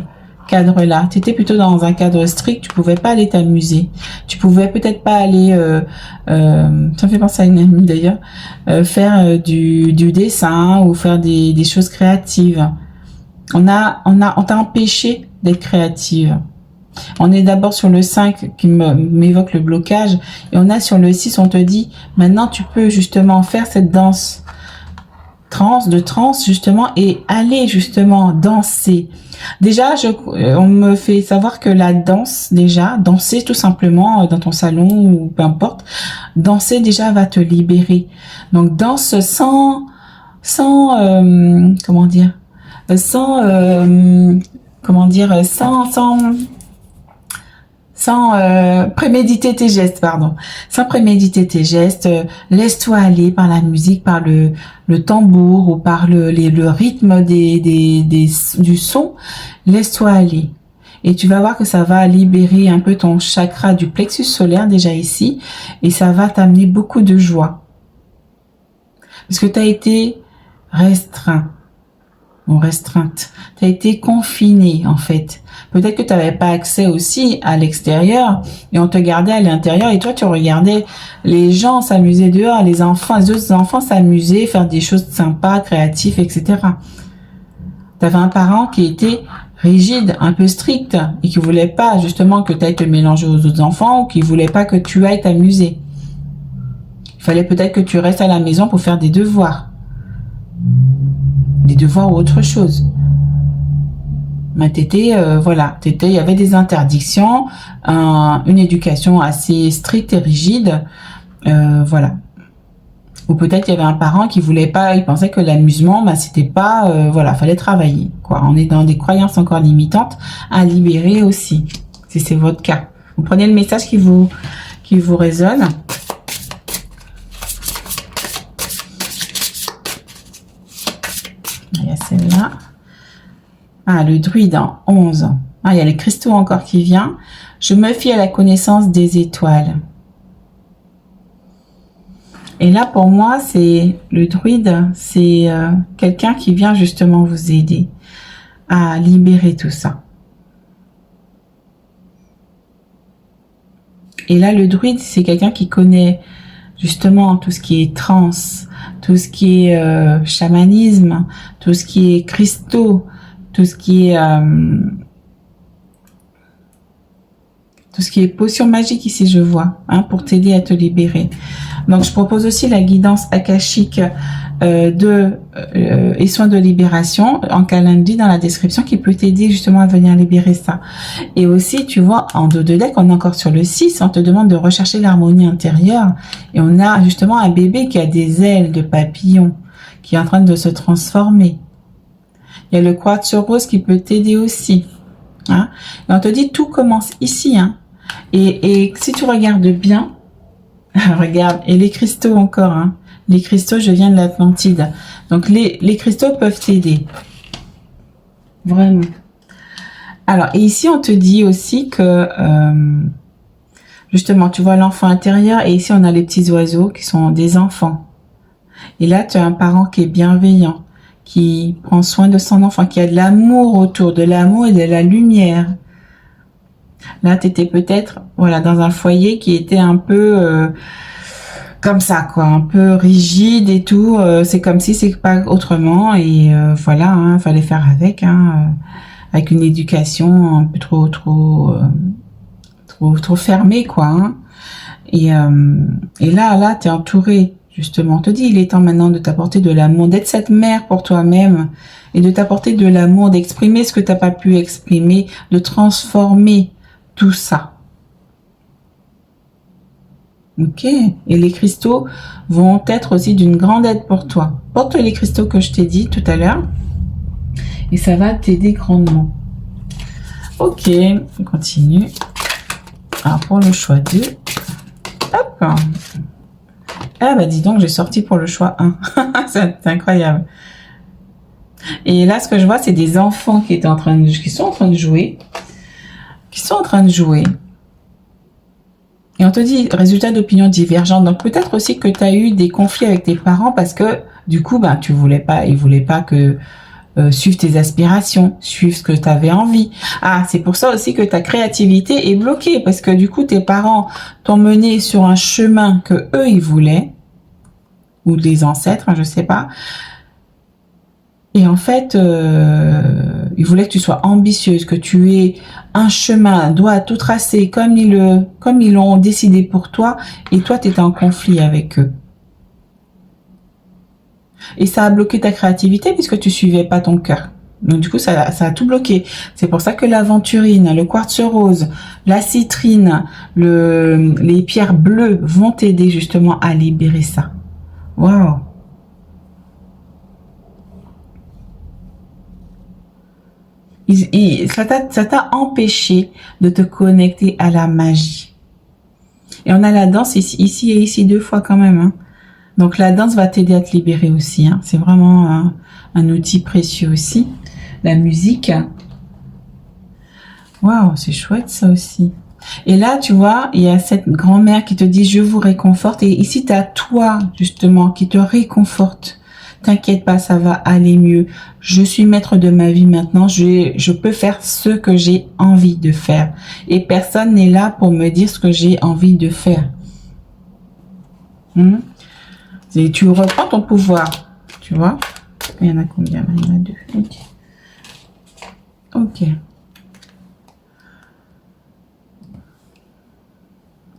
cadre-là. Tu étais plutôt dans un cadre strict, tu pouvais pas aller t'amuser. Tu pouvais peut-être pas aller, ça me fait penser à une amie d'ailleurs, faire du dessin ou faire des choses créatives. On t'a empêché d'être créative. On est d'abord sur le 5 qui m'évoque le blocage et on a sur le 6, on te dit maintenant tu peux justement faire cette danse de trance justement et aller justement danser. Déjà, on me fait savoir que la danse, déjà, danser tout simplement dans ton salon ou peu importe, danser déjà va te libérer. Donc danse sans sans préméditer tes gestes, pardon. Sans préméditer tes gestes, laisse-toi aller par la musique, par le tambour ou par le rythme du son. Laisse-toi aller. Et tu vas voir que ça va libérer un peu ton chakra du plexus solaire déjà ici. Et ça va t'amener beaucoup de joie. Parce que tu as été restreint. Ou restreinte. Tu as été confiné en fait. Peut-être que tu n'avais pas accès aussi à l'extérieur et on te gardait à l'intérieur et toi tu regardais les gens s'amuser dehors, les autres enfants s'amuser, faire des choses sympas, créatives, etc. Tu avais un parent qui était rigide, un peu strict et qui voulait pas justement que tu ailles te mélanger aux autres enfants ou qui voulait pas que tu ailles t'amuser. Il fallait peut-être que tu restes à la maison pour faire des devoirs. Des devoirs ou autre chose. Mais il y avait des interdictions, une éducation assez stricte et rigide, voilà. Ou peut-être il y avait un parent qui voulait pas, il pensait que l'amusement, c'était pas, fallait travailler, quoi. On est dans des croyances encore limitantes à libérer aussi, si c'est votre cas. Vous prenez le message qui vous résonne. Il y a celle-là. Ah, le druide en 11. Ah, il y a les cristaux encore qui viennent. Je me fie à la connaissance des étoiles. Et là, pour moi, c'est le druide, c'est quelqu'un qui vient justement vous aider à libérer tout ça. Et là, le druide, c'est quelqu'un qui connaît justement tout ce qui est trans, tout ce qui est chamanisme, tout ce qui est cristaux, tout ce qui est potion magique ici, je vois, pour t'aider à te libérer. Donc, je propose aussi la guidance akashique et soins de libération en calendrier dans la description qui peut t'aider justement à venir libérer ça. Et aussi, tu vois, en dos de deck, on est encore sur le 6, on te demande de rechercher l'harmonie intérieure et on a justement un bébé qui a des ailes de papillon qui est en train de se transformer. Il y a le quartz rose qui peut t'aider aussi. Et on te dit tout commence ici. Et si tu regardes bien, regarde, et les cristaux encore. Les cristaux, je viens de l'Atlantide. Donc les cristaux peuvent t'aider. Vraiment. Alors, et ici on te dit aussi que justement, tu vois l'enfant intérieur et ici on a les petits oiseaux qui sont des enfants. Et là, tu as un parent qui est bienveillant, qui prend soin de son enfant, qui a de l'amour autour, de l'amour et de la lumière. Là, tu étais peut-être dans un foyer qui était un peu comme ça, quoi, un peu rigide et tout. C'est comme si c'est pas autrement. Et fallait faire avec une éducation un peu trop fermée, quoi. Et là, tu es entouré. Justement, on te dit, il est temps maintenant de t'apporter de l'amour, d'être cette mère pour toi-même et de t'apporter de l'amour, d'exprimer ce que tu n'as pas pu exprimer, de transformer tout ça. Ok. Et les cristaux vont être aussi d'une grande aide pour toi. Porte les cristaux que je t'ai dit tout à l'heure et ça va t'aider grandement. Ok, on continue. Alors, pour le choix 2, hop. Ah bah dis donc, j'ai sorti pour le choix 1. C'est incroyable. Et là, ce que je vois, c'est des enfants qui sont en train de jouer. Et on te dit, résultat d'opinions divergentes. Donc peut-être aussi que tu as eu des conflits avec tes parents parce que du coup, ils voulaient pas que suivre tes aspirations, suivre ce que tu avais envie. Ah, c'est pour ça aussi que ta créativité est bloquée parce que du coup, tes parents t'ont mené sur un chemin que eux ils voulaient ou les ancêtres, je sais pas. Et en fait, ils voulaient que tu sois ambitieuse, que tu aies un chemin, doit tout tracer comme ils l'ont décidé pour toi, et toi, tu étais en conflit avec eux. Et ça a bloqué ta créativité puisque tu suivais pas ton cœur. Donc du coup, ça a tout bloqué. C'est pour ça que l'aventurine, le quartz rose, la citrine, les pierres bleues vont t'aider justement à libérer ça. Waouh! Ça t'a empêché de te connecter à la magie. Et on a la danse ici et ici 2 fois quand même. Hein. Donc la danse va t'aider à te libérer aussi. Hein. C'est vraiment un outil précieux aussi. La musique. Waouh, c'est chouette ça aussi. Et là, tu vois, il y a cette grand-mère qui te dit « Je vous réconforte ». Et ici, tu as toi, justement, qui te réconforte. T'inquiète pas, ça va aller mieux. Je suis maître de ma vie maintenant. Je peux faire ce que j'ai envie de faire. Et personne n'est là pour me dire ce que j'ai envie de faire. Et tu reprends ton pouvoir. Tu vois? Il y en a combien? Il y en a 2. Ok. Ok.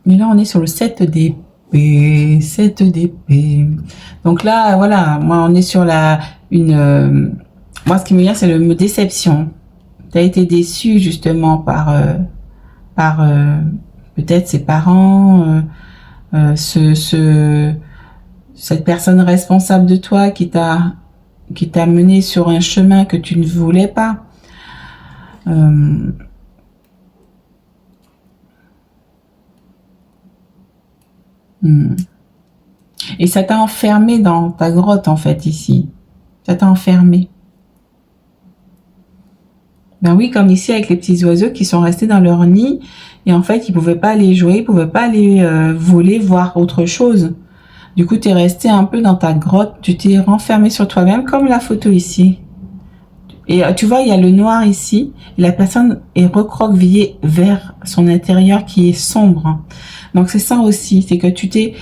Mais là, on est sur le 7 d'épée. 7 d'épée. Donc là, voilà. Moi, on est sur moi, ce qui me vient, c'est le mot déception. Tu as été déçu, justement, par peut-être ses parents, cette personne responsable de toi qui t'a mené sur un chemin que tu ne voulais pas. Et ça t'a enfermé dans ta grotte, en fait, ici. Ça t'a enfermé. Ben oui, comme ici, avec les petits oiseaux qui sont restés dans leur nid. Et en fait, ils pouvaient pas aller jouer, ils pouvaient pas aller voler, voir autre chose. Du coup, tu es resté un peu dans ta grotte. Tu t'es renfermé sur toi-même, comme la photo ici. Et tu vois, il y a le noir ici. Et la personne est recroquevillée vers son intérieur qui est sombre. Donc, c'est ça aussi. C'est que tu t'es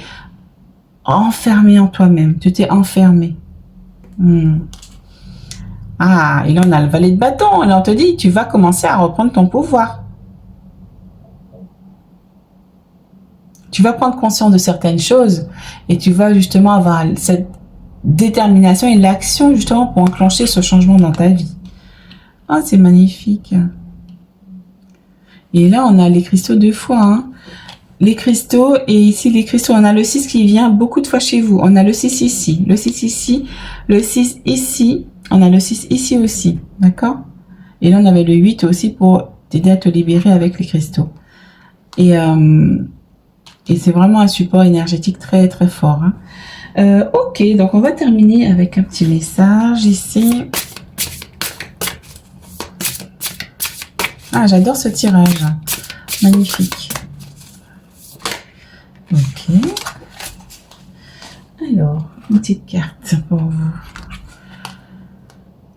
enfermé en toi-même. Tu t'es enfermé. Ah, et là, on a le valet de bâton. Et là, on te dit, tu vas commencer à reprendre ton pouvoir. Tu vas prendre conscience de certaines choses. Et tu vas justement avoir cette détermination et l'action justement pour enclencher ce changement dans ta vie. Ah, c'est magnifique. Et là, on a les cristaux 2 fois. Hein. Les cristaux, et ici, les cristaux, on a le 6 qui vient beaucoup de fois chez vous. On a le 6 ici, le 6 ici, le 6 ici. On a le 6 ici aussi. D'accord? Et là, on avait le 8 aussi pour t'aider à te libérer avec les cristaux. Et c'est vraiment un support énergétique très, très fort. Hein. Ok, donc on va terminer avec un petit message ici. Ah, j'adore ce tirage. Magnifique. Ok. Alors, une petite carte pour vous.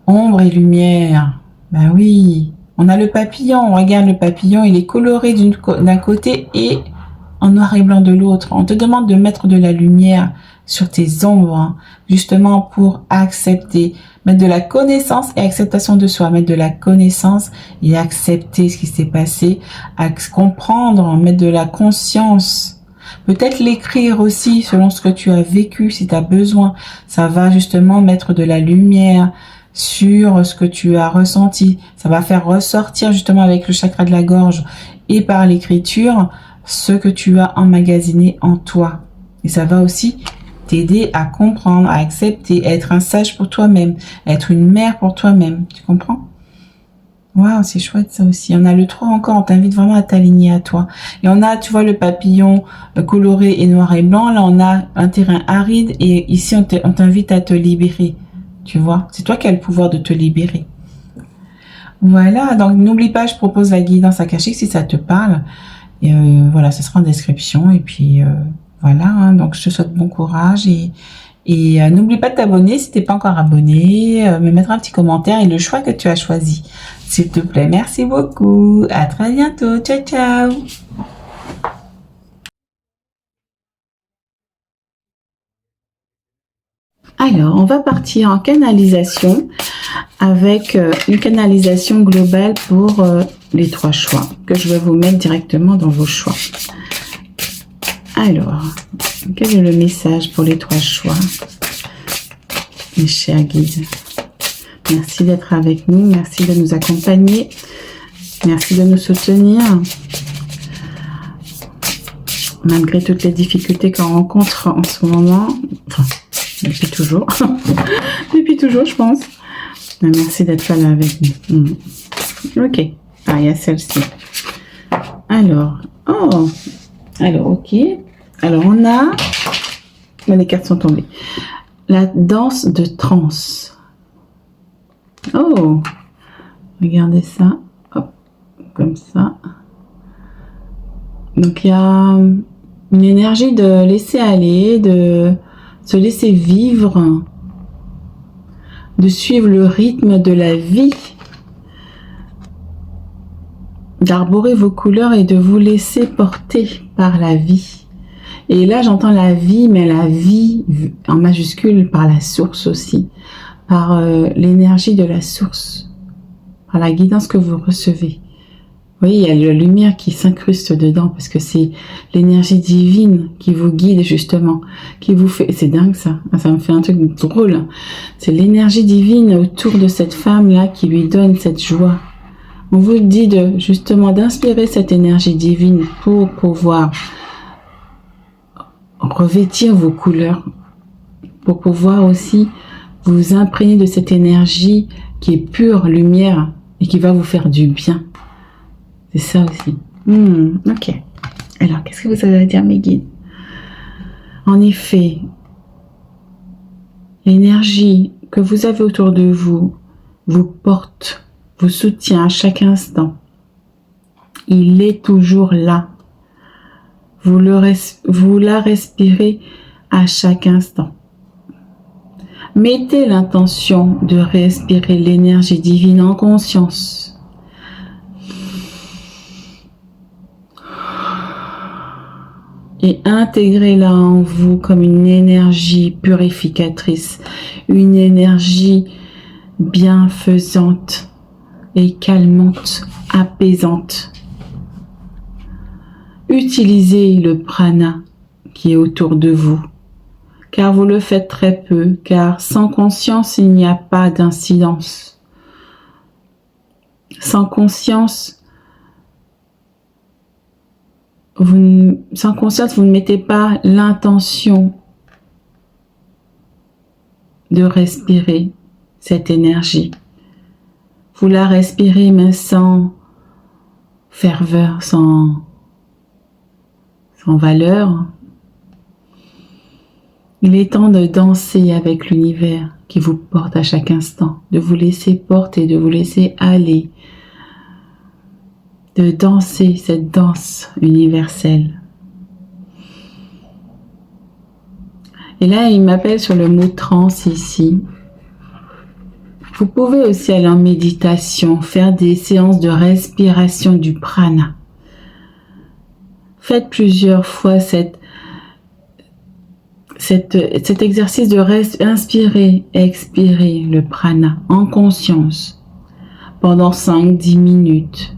Ombre et lumière. Ben oui. On a le papillon. On regarde le papillon. Il est coloré d'un côté et en noir et blanc de l'autre. On te demande de mettre de la lumière sur tes ombres, hein, justement pour accepter, mettre de la connaissance et acceptation de soi, mettre de la connaissance et accepter ce qui s'est passé, comprendre, mettre de la conscience, peut-être l'écrire aussi selon ce que tu as vécu si tu as besoin. Ça va justement mettre de la lumière sur ce que tu as ressenti. Ça va faire ressortir justement avec le chakra de la gorge et par l'écriture ce que tu as emmagasiné en toi. Et ça va aussi t'aider à comprendre, à accepter, à être un sage pour toi-même, à être une mère pour toi-même. Tu comprends? Waouh, c'est chouette ça aussi. On a le 3 encore, on t'invite vraiment à t'aligner à toi. Et on a, tu vois, le papillon coloré et noir et blanc. Là, on a un terrain aride et ici, on t'invite à te libérer. Tu vois? C'est toi qui as le pouvoir de te libérer. Voilà, donc n'oublie pas, je propose la guidance akashique si ça te parle. Et voilà, ça sera en description. Et puis voilà, hein, donc je te souhaite bon courage et n'oublie pas de t'abonner si t'es pas encore abonné, me mettre un petit commentaire et le choix que tu as choisi. S'il te plaît, merci beaucoup. À très bientôt. Ciao, ciao. Alors, on va partir en canalisation avec une canalisation globale pour les 3 choix que je vais vous mettre directement dans vos choix. Alors, quel est le message pour les 3 choix, mes chers guides? Merci d'être avec nous, merci de nous accompagner, merci de nous soutenir. Malgré toutes les difficultés qu'on rencontre en ce moment, enfin, depuis toujours, depuis toujours je pense. Mais merci d'être là avec nous. Ok. Ah, il y a celle-ci. Alors, oh, alors, ok. Alors, on a, les cartes sont tombées. La danse de transe. Oh, regardez ça. Hop, comme ça. Donc, il y a une énergie de laisser aller, de se laisser vivre, de suivre le rythme de la vie, d'arborer vos couleurs et de vous laisser porter par la vie. Et là, j'entends la vie, mais la vie en majuscule par la source aussi, par l'énergie de la source, par la guidance que vous recevez. Vous voyez, il y a la lumière qui s'incruste dedans parce que c'est l'énergie divine qui vous guide justement, qui vous fait... C'est dingue ça, ça me fait un truc drôle. C'est l'énergie divine autour de cette femme-là qui lui donne cette joie. On vous dit de justement d'inspirer cette énergie divine pour pouvoir revêtir vos couleurs, pour pouvoir aussi vous imprégner de cette énergie qui est pure lumière et qui va vous faire du bien. C'est ça aussi. Ok. Alors, qu'est-ce que vous avez à dire, mes guides? En effet, l'énergie que vous avez autour de vous vous porte, vous soutient à chaque instant. Il est toujours là. Vous la respirez à chaque instant. Mettez l'intention de respirer l'énergie divine en conscience. Et intégrez-la en vous comme une énergie purificatrice, une énergie bienfaisante et calmante, apaisante. Utilisez le prana qui est autour de vous, car vous le faites très peu, car sans conscience, il n'y a pas d'incidence. Sans conscience, vous ne mettez pas l'intention de respirer cette énergie. Vous la respirez, mais sans ferveur, sans valeur. Il est temps de danser avec l'univers qui vous porte à chaque instant, de vous laisser porter, de vous laisser aller, de danser cette danse universelle. Et là, il m'appelle sur le mot transe ici. Vous pouvez aussi aller en méditation, faire des séances de respiration du prana. Faites plusieurs fois cet exercice de inspirer, expirer le prana en conscience pendant 5-10 minutes.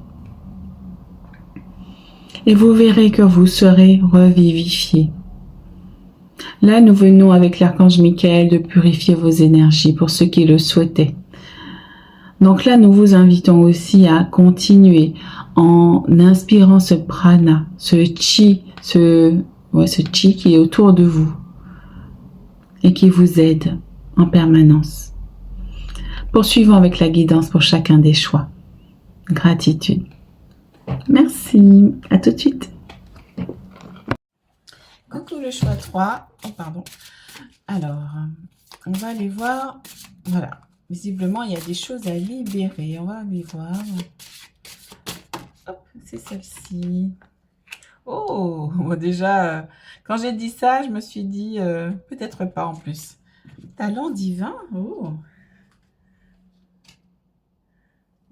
Et vous verrez que vous serez revivifié. Là, nous venons avec l'archange Michael de purifier vos énergies pour ceux qui le souhaitaient. Donc là, nous vous invitons aussi à continuer en inspirant ce prana, ce chi qui est autour de vous et qui vous aide en permanence. Poursuivons avec la guidance pour chacun des choix. Gratitude. Merci. À tout de suite. Coucou le choix 3. Oh, pardon. Alors, on va aller voir. Voilà. Visiblement, il y a des choses à libérer. On va aller voir. Hop, c'est celle-ci. Oh, bon, déjà, quand j'ai dit ça, je me suis dit, peut-être pas en plus. Talent divin. Oh.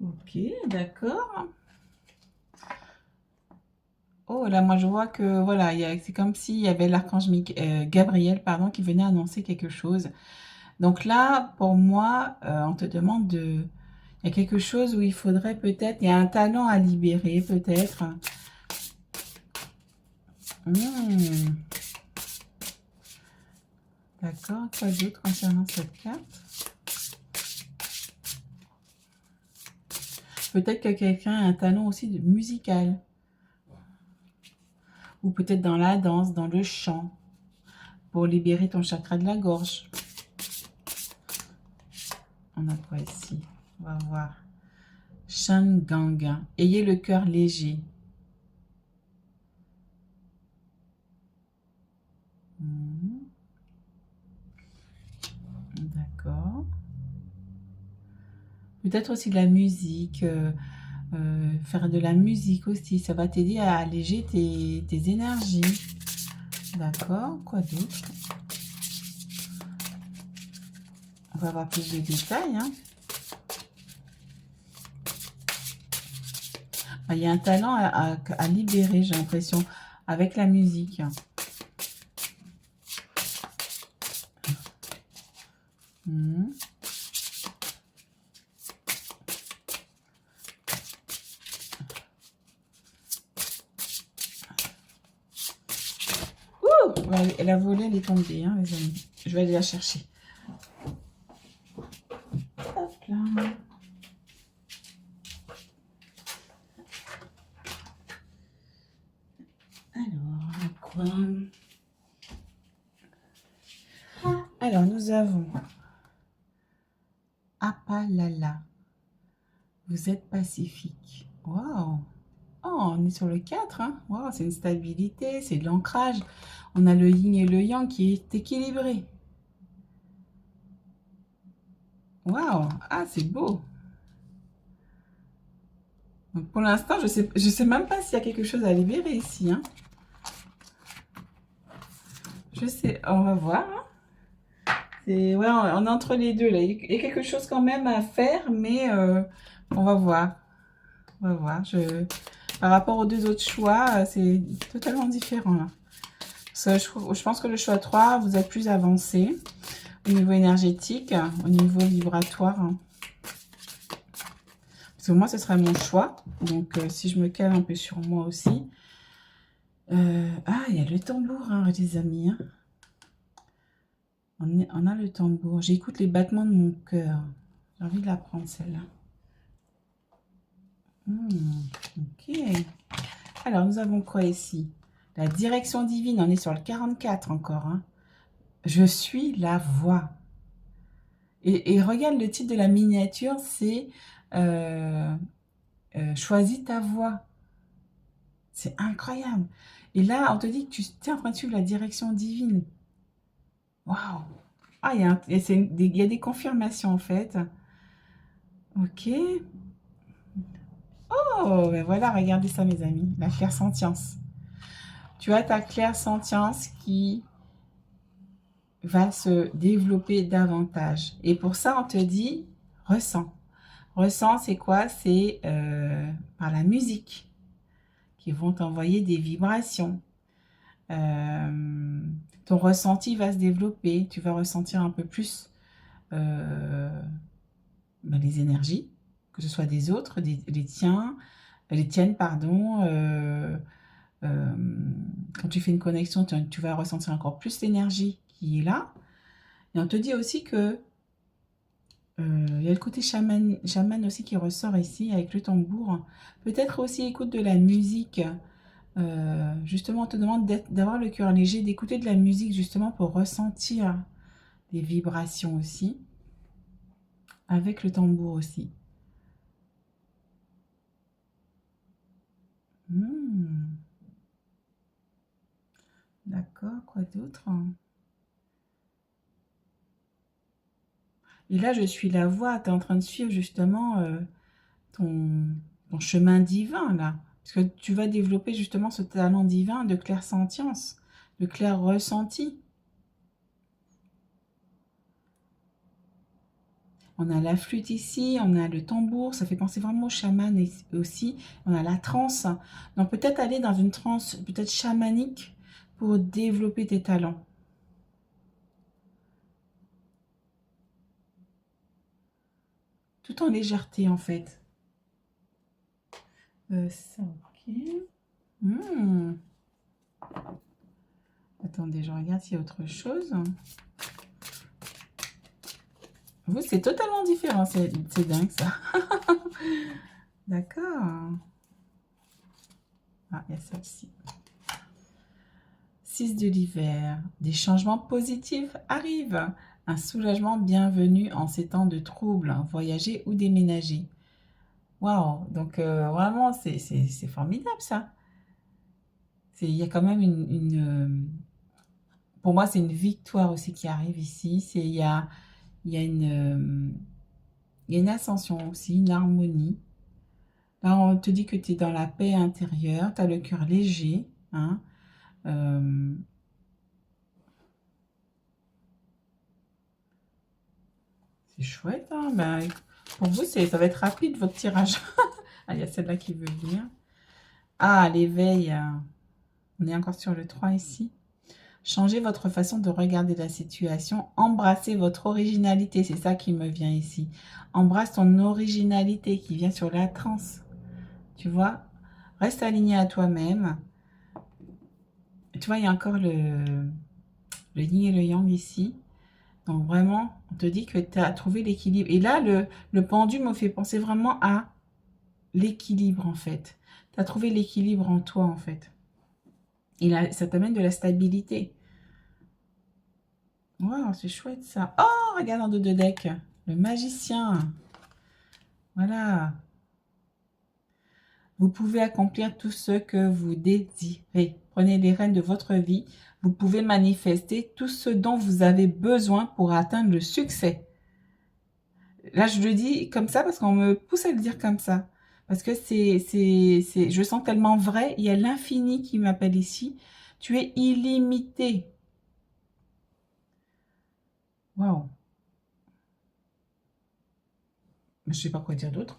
Ok, d'accord. Oh, là, moi, je vois que, voilà, c'est comme s'il y avait l'archange Gabriel, pardon, qui venait annoncer quelque chose. Donc là, pour moi, on te demande de... Il y a quelque chose où il faudrait peut-être... Il y a un talent à libérer, peut-être. D'accord, quoi d'autre concernant cette carte? Peut-être que quelqu'un a un talent aussi musical. Ou peut-être dans la danse, dans le chant. Pour libérer ton chakra de la gorge. On a quoi ici? On va voir. Shangang. Ayez le cœur léger. D'accord. Peut-être aussi de la musique. Faire de la musique aussi. Ça va t'aider à alléger tes énergies. D'accord. Quoi d'autre? On va avoir plus de détails. Hein. Il y a un talent à libérer, j'ai l'impression, avec la musique. Ouh, la volée, elle est tombée, hein, les amis. Je vais aller la chercher. Hop là. Alors, quoi? Alors, nous avons Apalala. Vous êtes pacifique. Waouh! Oh, on est sur le 4. Hein? Wow, c'est une stabilité, c'est de l'ancrage. On a le yin et le yang qui est équilibré. Waouh! Ah, c'est beau. Donc pour l'instant, je sais même pas s'il y a quelque chose à libérer ici. Hein? Je sais, on va voir. Hein? Ouais, on est entre les deux là. Il y a quelque chose quand même à faire, mais on va voir. On va voir. Par rapport aux deux autres choix, c'est totalement différent là. Je pense que le choix 3, vous êtes plus avancé au niveau énergétique, au niveau vibratoire. Parce que moi, ce serait mon choix. Donc, si je me cale un peu sur moi aussi. Ah, il y a le tambour, hein, les amis. Hein. On a le tambour. J'écoute les battements de mon cœur. J'ai envie de la prendre, celle-là. Ok. Alors, nous avons quoi ici? La direction divine. On est sur le 44 encore. Hein. Je suis la voix. Et regarde le titre de la miniature, c'est choisis ta voix. C'est incroyable. Et là, on te dit que tu es en train de suivre la direction divine. Waouh! Ah, il y a des confirmations en fait. Ok. Oh, ben voilà, regardez ça mes amis. La clairsentience. Tu as ta clairsentience qui va se développer davantage. Et pour ça, on te dit, ressens. Ressens, c'est quoi? C'est par la musique qui vont t'envoyer des vibrations. Ton ressenti va se développer. Tu vas ressentir un peu plus les énergies, que ce soit des autres, les tiennes, pardon. Quand tu fais une connexion, tu vas ressentir encore plus l'énergie qui est là. Et on te dit aussi que il y a le côté chaman aussi qui ressort ici avec le tambour. Peut-être aussi écoute de la musique. Justement, on te demande d'avoir le cœur léger, d'écouter de la musique justement pour ressentir des vibrations aussi. Avec le tambour aussi. D'accord, quoi d'autre? Et là, je suis la voix, tu es en train de suivre justement ton chemin divin, là. Parce que tu vas développer justement ce talent divin de clairsentience, de clair ressenti. On a la flûte ici, on a le tambour, ça fait penser vraiment au chaman aussi. On a la transe. Donc peut-être aller dans une transe peut-être chamanique pour développer tes talents. Tout en légèreté en fait. Ça, ok. Attendez, je regarde s'il y a autre chose. Vous, c'est totalement différent. C'est dingue, ça. D'accord. Ah, il y a celle-ci. 6 de l'hiver. Des changements positifs arrivent. Un soulagement bienvenu en ces temps de troubles. Voyager ou déménager. Waouh! Donc, vraiment, c'est formidable, ça. Il y a quand même pour moi, c'est une victoire aussi qui arrive ici. Il y a il y a une ascension aussi, une harmonie. Là, on te dit que tu es dans la paix intérieure, tu as le cœur léger, hein. Euh, c'est chouette, hein. Ben, pour vous, ça va être rapide, votre tirage. Ah, il y a celle-là qui veut venir. Ah, l'éveil. On est encore sur le 3 ici. Changez votre façon de regarder la situation. Embrassez votre originalité. C'est ça qui me vient ici. Embrasse ton originalité qui vient sur la transe. Tu vois? Reste aligné à toi-même. Tu vois, il y a encore le yin et le yang ici. Donc vraiment, on te dit que tu as trouvé l'équilibre. Et là, le pendu me fait penser vraiment à l'équilibre en fait. Tu as trouvé l'équilibre en toi en fait. Et là, ça t'amène de la stabilité. Wow, c'est chouette ça. Oh, regarde en dos de deck. Le magicien. Voilà. Vous pouvez accomplir tout ce que vous désirez. Prenez les rênes de votre vie. Vous pouvez manifester tout ce dont vous avez besoin pour atteindre le succès. Là, je le dis comme ça parce qu'on me pousse à le dire comme ça. Parce que je sens tellement vrai. Il y a l'infini qui m'appelle ici. Tu es illimité. Waouh. Je sais pas quoi dire d'autre.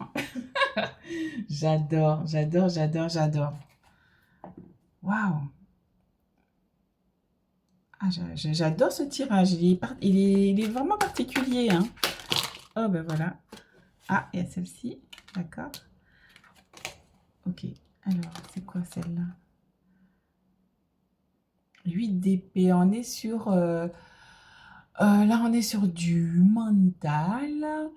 J'adore, j'adore, j'adore, j'adore. Waouh. Ah, j'adore ce tirage. Il est vraiment particulier, hein. Oh, ben voilà. Ah, il y a celle-ci. D'accord. Ok. Alors, c'est quoi celle-là? 8 d'épée. On est sur... là, on est sur du mental.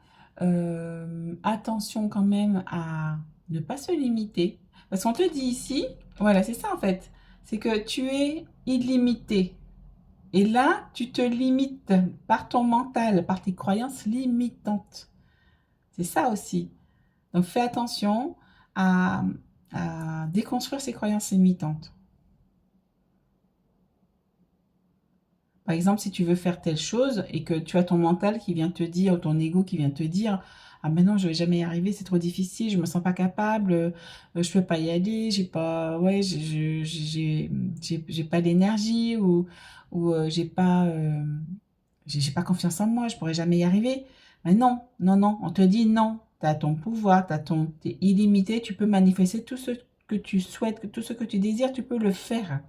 Attention quand même à ne pas se limiter. Parce qu'on te dit ici, voilà, c'est ça en fait. C'est que tu es illimité. Et là, tu te limites par ton mental, par tes croyances limitantes. C'est ça aussi. Donc, fais attention à, à déconstruire ces croyances limitantes. Par exemple, si tu veux faire telle chose et que tu as ton mental qui vient te dire, ou ton ego qui vient te dire, ah ben non, je vais jamais y arriver, c'est trop difficile, je me sens pas capable, je peux pas y aller, j'ai pas, ouais, j'ai pas l'énergie ou j'ai pas confiance en moi, je pourrais jamais y arriver. Mais non, non, non, on te dit non, tu as ton pouvoir, t'es illimité, tu peux manifester tout ce que tu souhaites, tout ce que tu désires, tu peux le faire.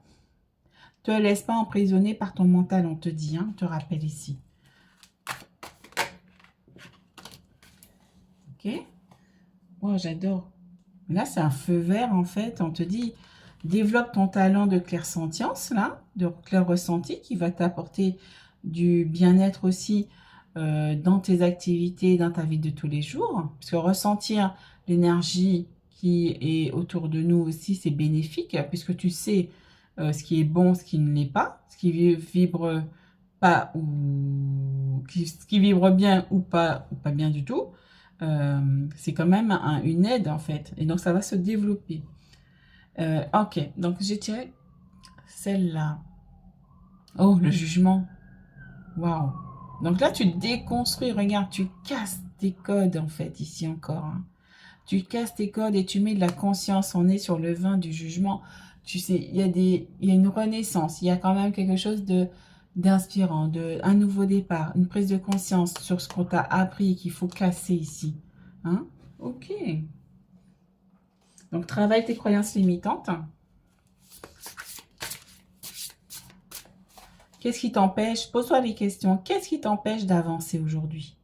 Te laisse pas emprisonner par ton mental, on te dit, hein, on te rappelle ici. Ok? Oh, j'adore. Là, c'est un feu vert, en fait. On te dit, développe ton talent de clairsentience, là, de clair ressenti, qui va t'apporter du bien-être aussi dans tes activités, dans ta vie de tous les jours. Parce que ressentir l'énergie qui est autour de nous aussi, c'est bénéfique, puisque tu sais ce qui est bon, ce qui ne l'est pas, ce qui vibre pas ou ce qui vibre bien ou pas bien du tout. C'est quand même une aide en fait. Et donc ça va se développer. Ok, donc j'ai tiré celle-là. Oh, le jugement. Waouh. Donc là, tu déconstruis, regarde, tu casses tes codes en fait, ici encore, hein. Tu casses tes codes et tu mets de la conscience. On est sur le vin du jugement. Tu sais, il y a une renaissance. Il y a quand même quelque chose d'inspirant, un nouveau départ, une prise de conscience sur ce qu'on t'a appris et qu'il faut casser ici. Hein? Ok. Donc, travaille tes croyances limitantes. Qu'est-ce qui t'empêche? Pose-toi les questions. Qu'est-ce qui t'empêche d'avancer aujourd'hui?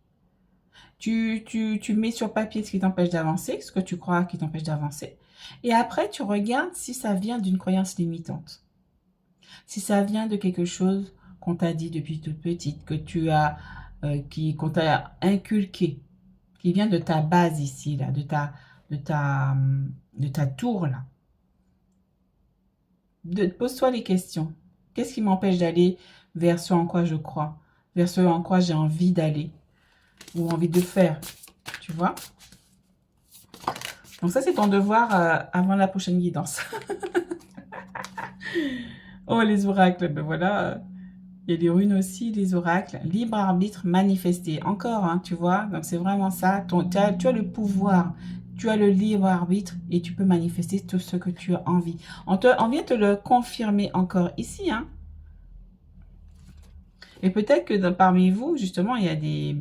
Tu mets sur papier ce qui t'empêche d'avancer, ce que tu crois qui t'empêche d'avancer. Et après, tu regardes si ça vient d'une croyance limitante. Si ça vient de quelque chose qu'on t'a dit depuis toute petite, que tu as, qu'on t'a inculqué, qui vient de ta base ici, là, de ta tour, là. Pose-toi les questions. Qu'est-ce qui m'empêche d'aller vers ce en quoi je crois, vers ce en quoi j'ai envie d'aller ou envie de faire, tu vois? Donc ça, c'est ton devoir avant la prochaine guidance. Oh, les oracles, ben voilà. Il y a les runes aussi, les oracles. Libre arbitre manifesté. Encore, hein, tu vois. Donc c'est vraiment ça. Tu as le pouvoir. Tu as le libre arbitre et tu peux manifester tout ce que tu as envie. On vient te le confirmer encore ici, hein. Et peut-être que parmi vous, justement, il y a des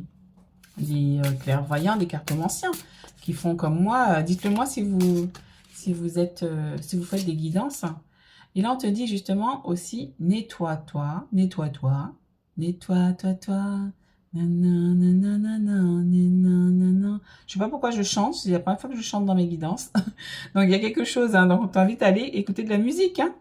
clairvoyants, des cartomanciens qui font comme moi. Dites-le moi si vous êtes, si vous faites des guidances. Et là, on te dit justement aussi, nettoie-toi, nettoie-toi, nettoie-toi-toi. Nanana. Je sais pas pourquoi je chante, c'est la première fois que je chante dans mes guidances. Donc, il y a quelque chose, hein, donc on t'invite à aller écouter de la musique, hein.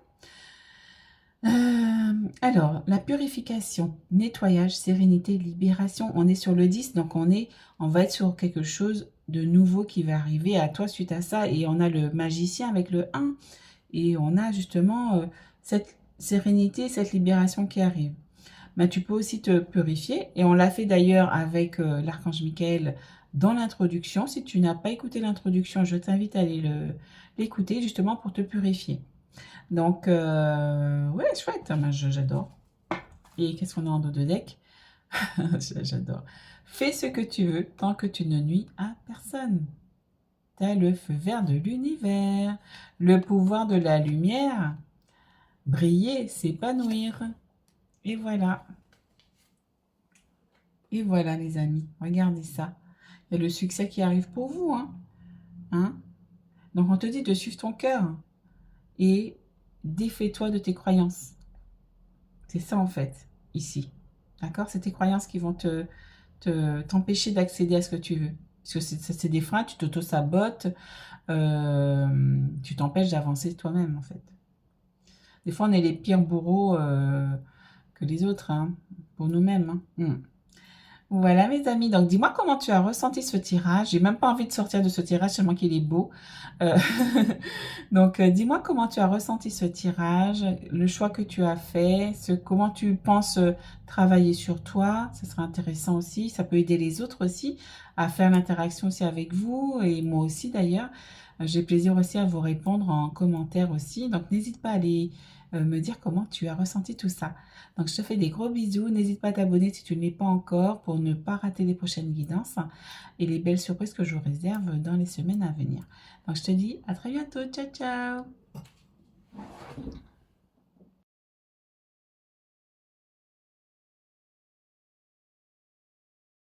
Alors, la purification, nettoyage, sérénité, libération, on est sur le 10, donc on va être sur quelque chose de nouveau qui va arriver à toi suite à ça, et on a le magicien avec le 1, et on a justement cette sérénité, cette libération qui arrive. Mais tu peux aussi te purifier, et on l'a fait d'ailleurs avec l'archange Michael dans l'introduction. Si tu n'as pas écouté l'introduction, je t'invite à aller l'écouter justement pour te purifier. Donc, ouais, chouette, moi j'adore. Et qu'est-ce qu'on a en dos de deck? J'adore. Fais ce que tu veux tant que tu ne nuis à personne. T'as le feu vert de l'univers, le pouvoir de la lumière, briller, s'épanouir. Et voilà. Et voilà, les amis, regardez ça. Il y a le succès qui arrive pour vous, hein. Hein? Donc, on te dit de suivre ton cœur et défais-toi de tes croyances. C'est ça, en fait, ici. D'accord? C'est tes croyances qui vont t'empêcher d'accéder à ce que tu veux. Parce que c'est des freins, tu t'auto-sabotes, tu t'empêches d'avancer toi-même, en fait. Des fois, on est les pires bourreaux que les autres, hein, pour nous-mêmes. Hein. Voilà, mes amis. Donc, dis-moi comment tu as ressenti ce tirage. J'ai même pas envie de sortir de ce tirage, tellement qu'il est beau. Euh, Donc, dis-moi comment tu as ressenti ce tirage, le choix que tu as fait, comment tu penses travailler sur toi. Ce serait intéressant aussi. Ça peut aider les autres aussi à faire l'interaction aussi avec vous et moi aussi d'ailleurs. J'ai plaisir aussi à vous répondre en commentaire aussi. Donc, n'hésite pas à aller me dire comment tu as ressenti tout ça. Donc, je te fais des gros bisous. N'hésite pas à t'abonner si tu ne l'es pas encore pour ne pas rater les prochaines guidances et les belles surprises que je vous réserve dans les semaines à venir. Donc, je te dis à très bientôt. Ciao, ciao!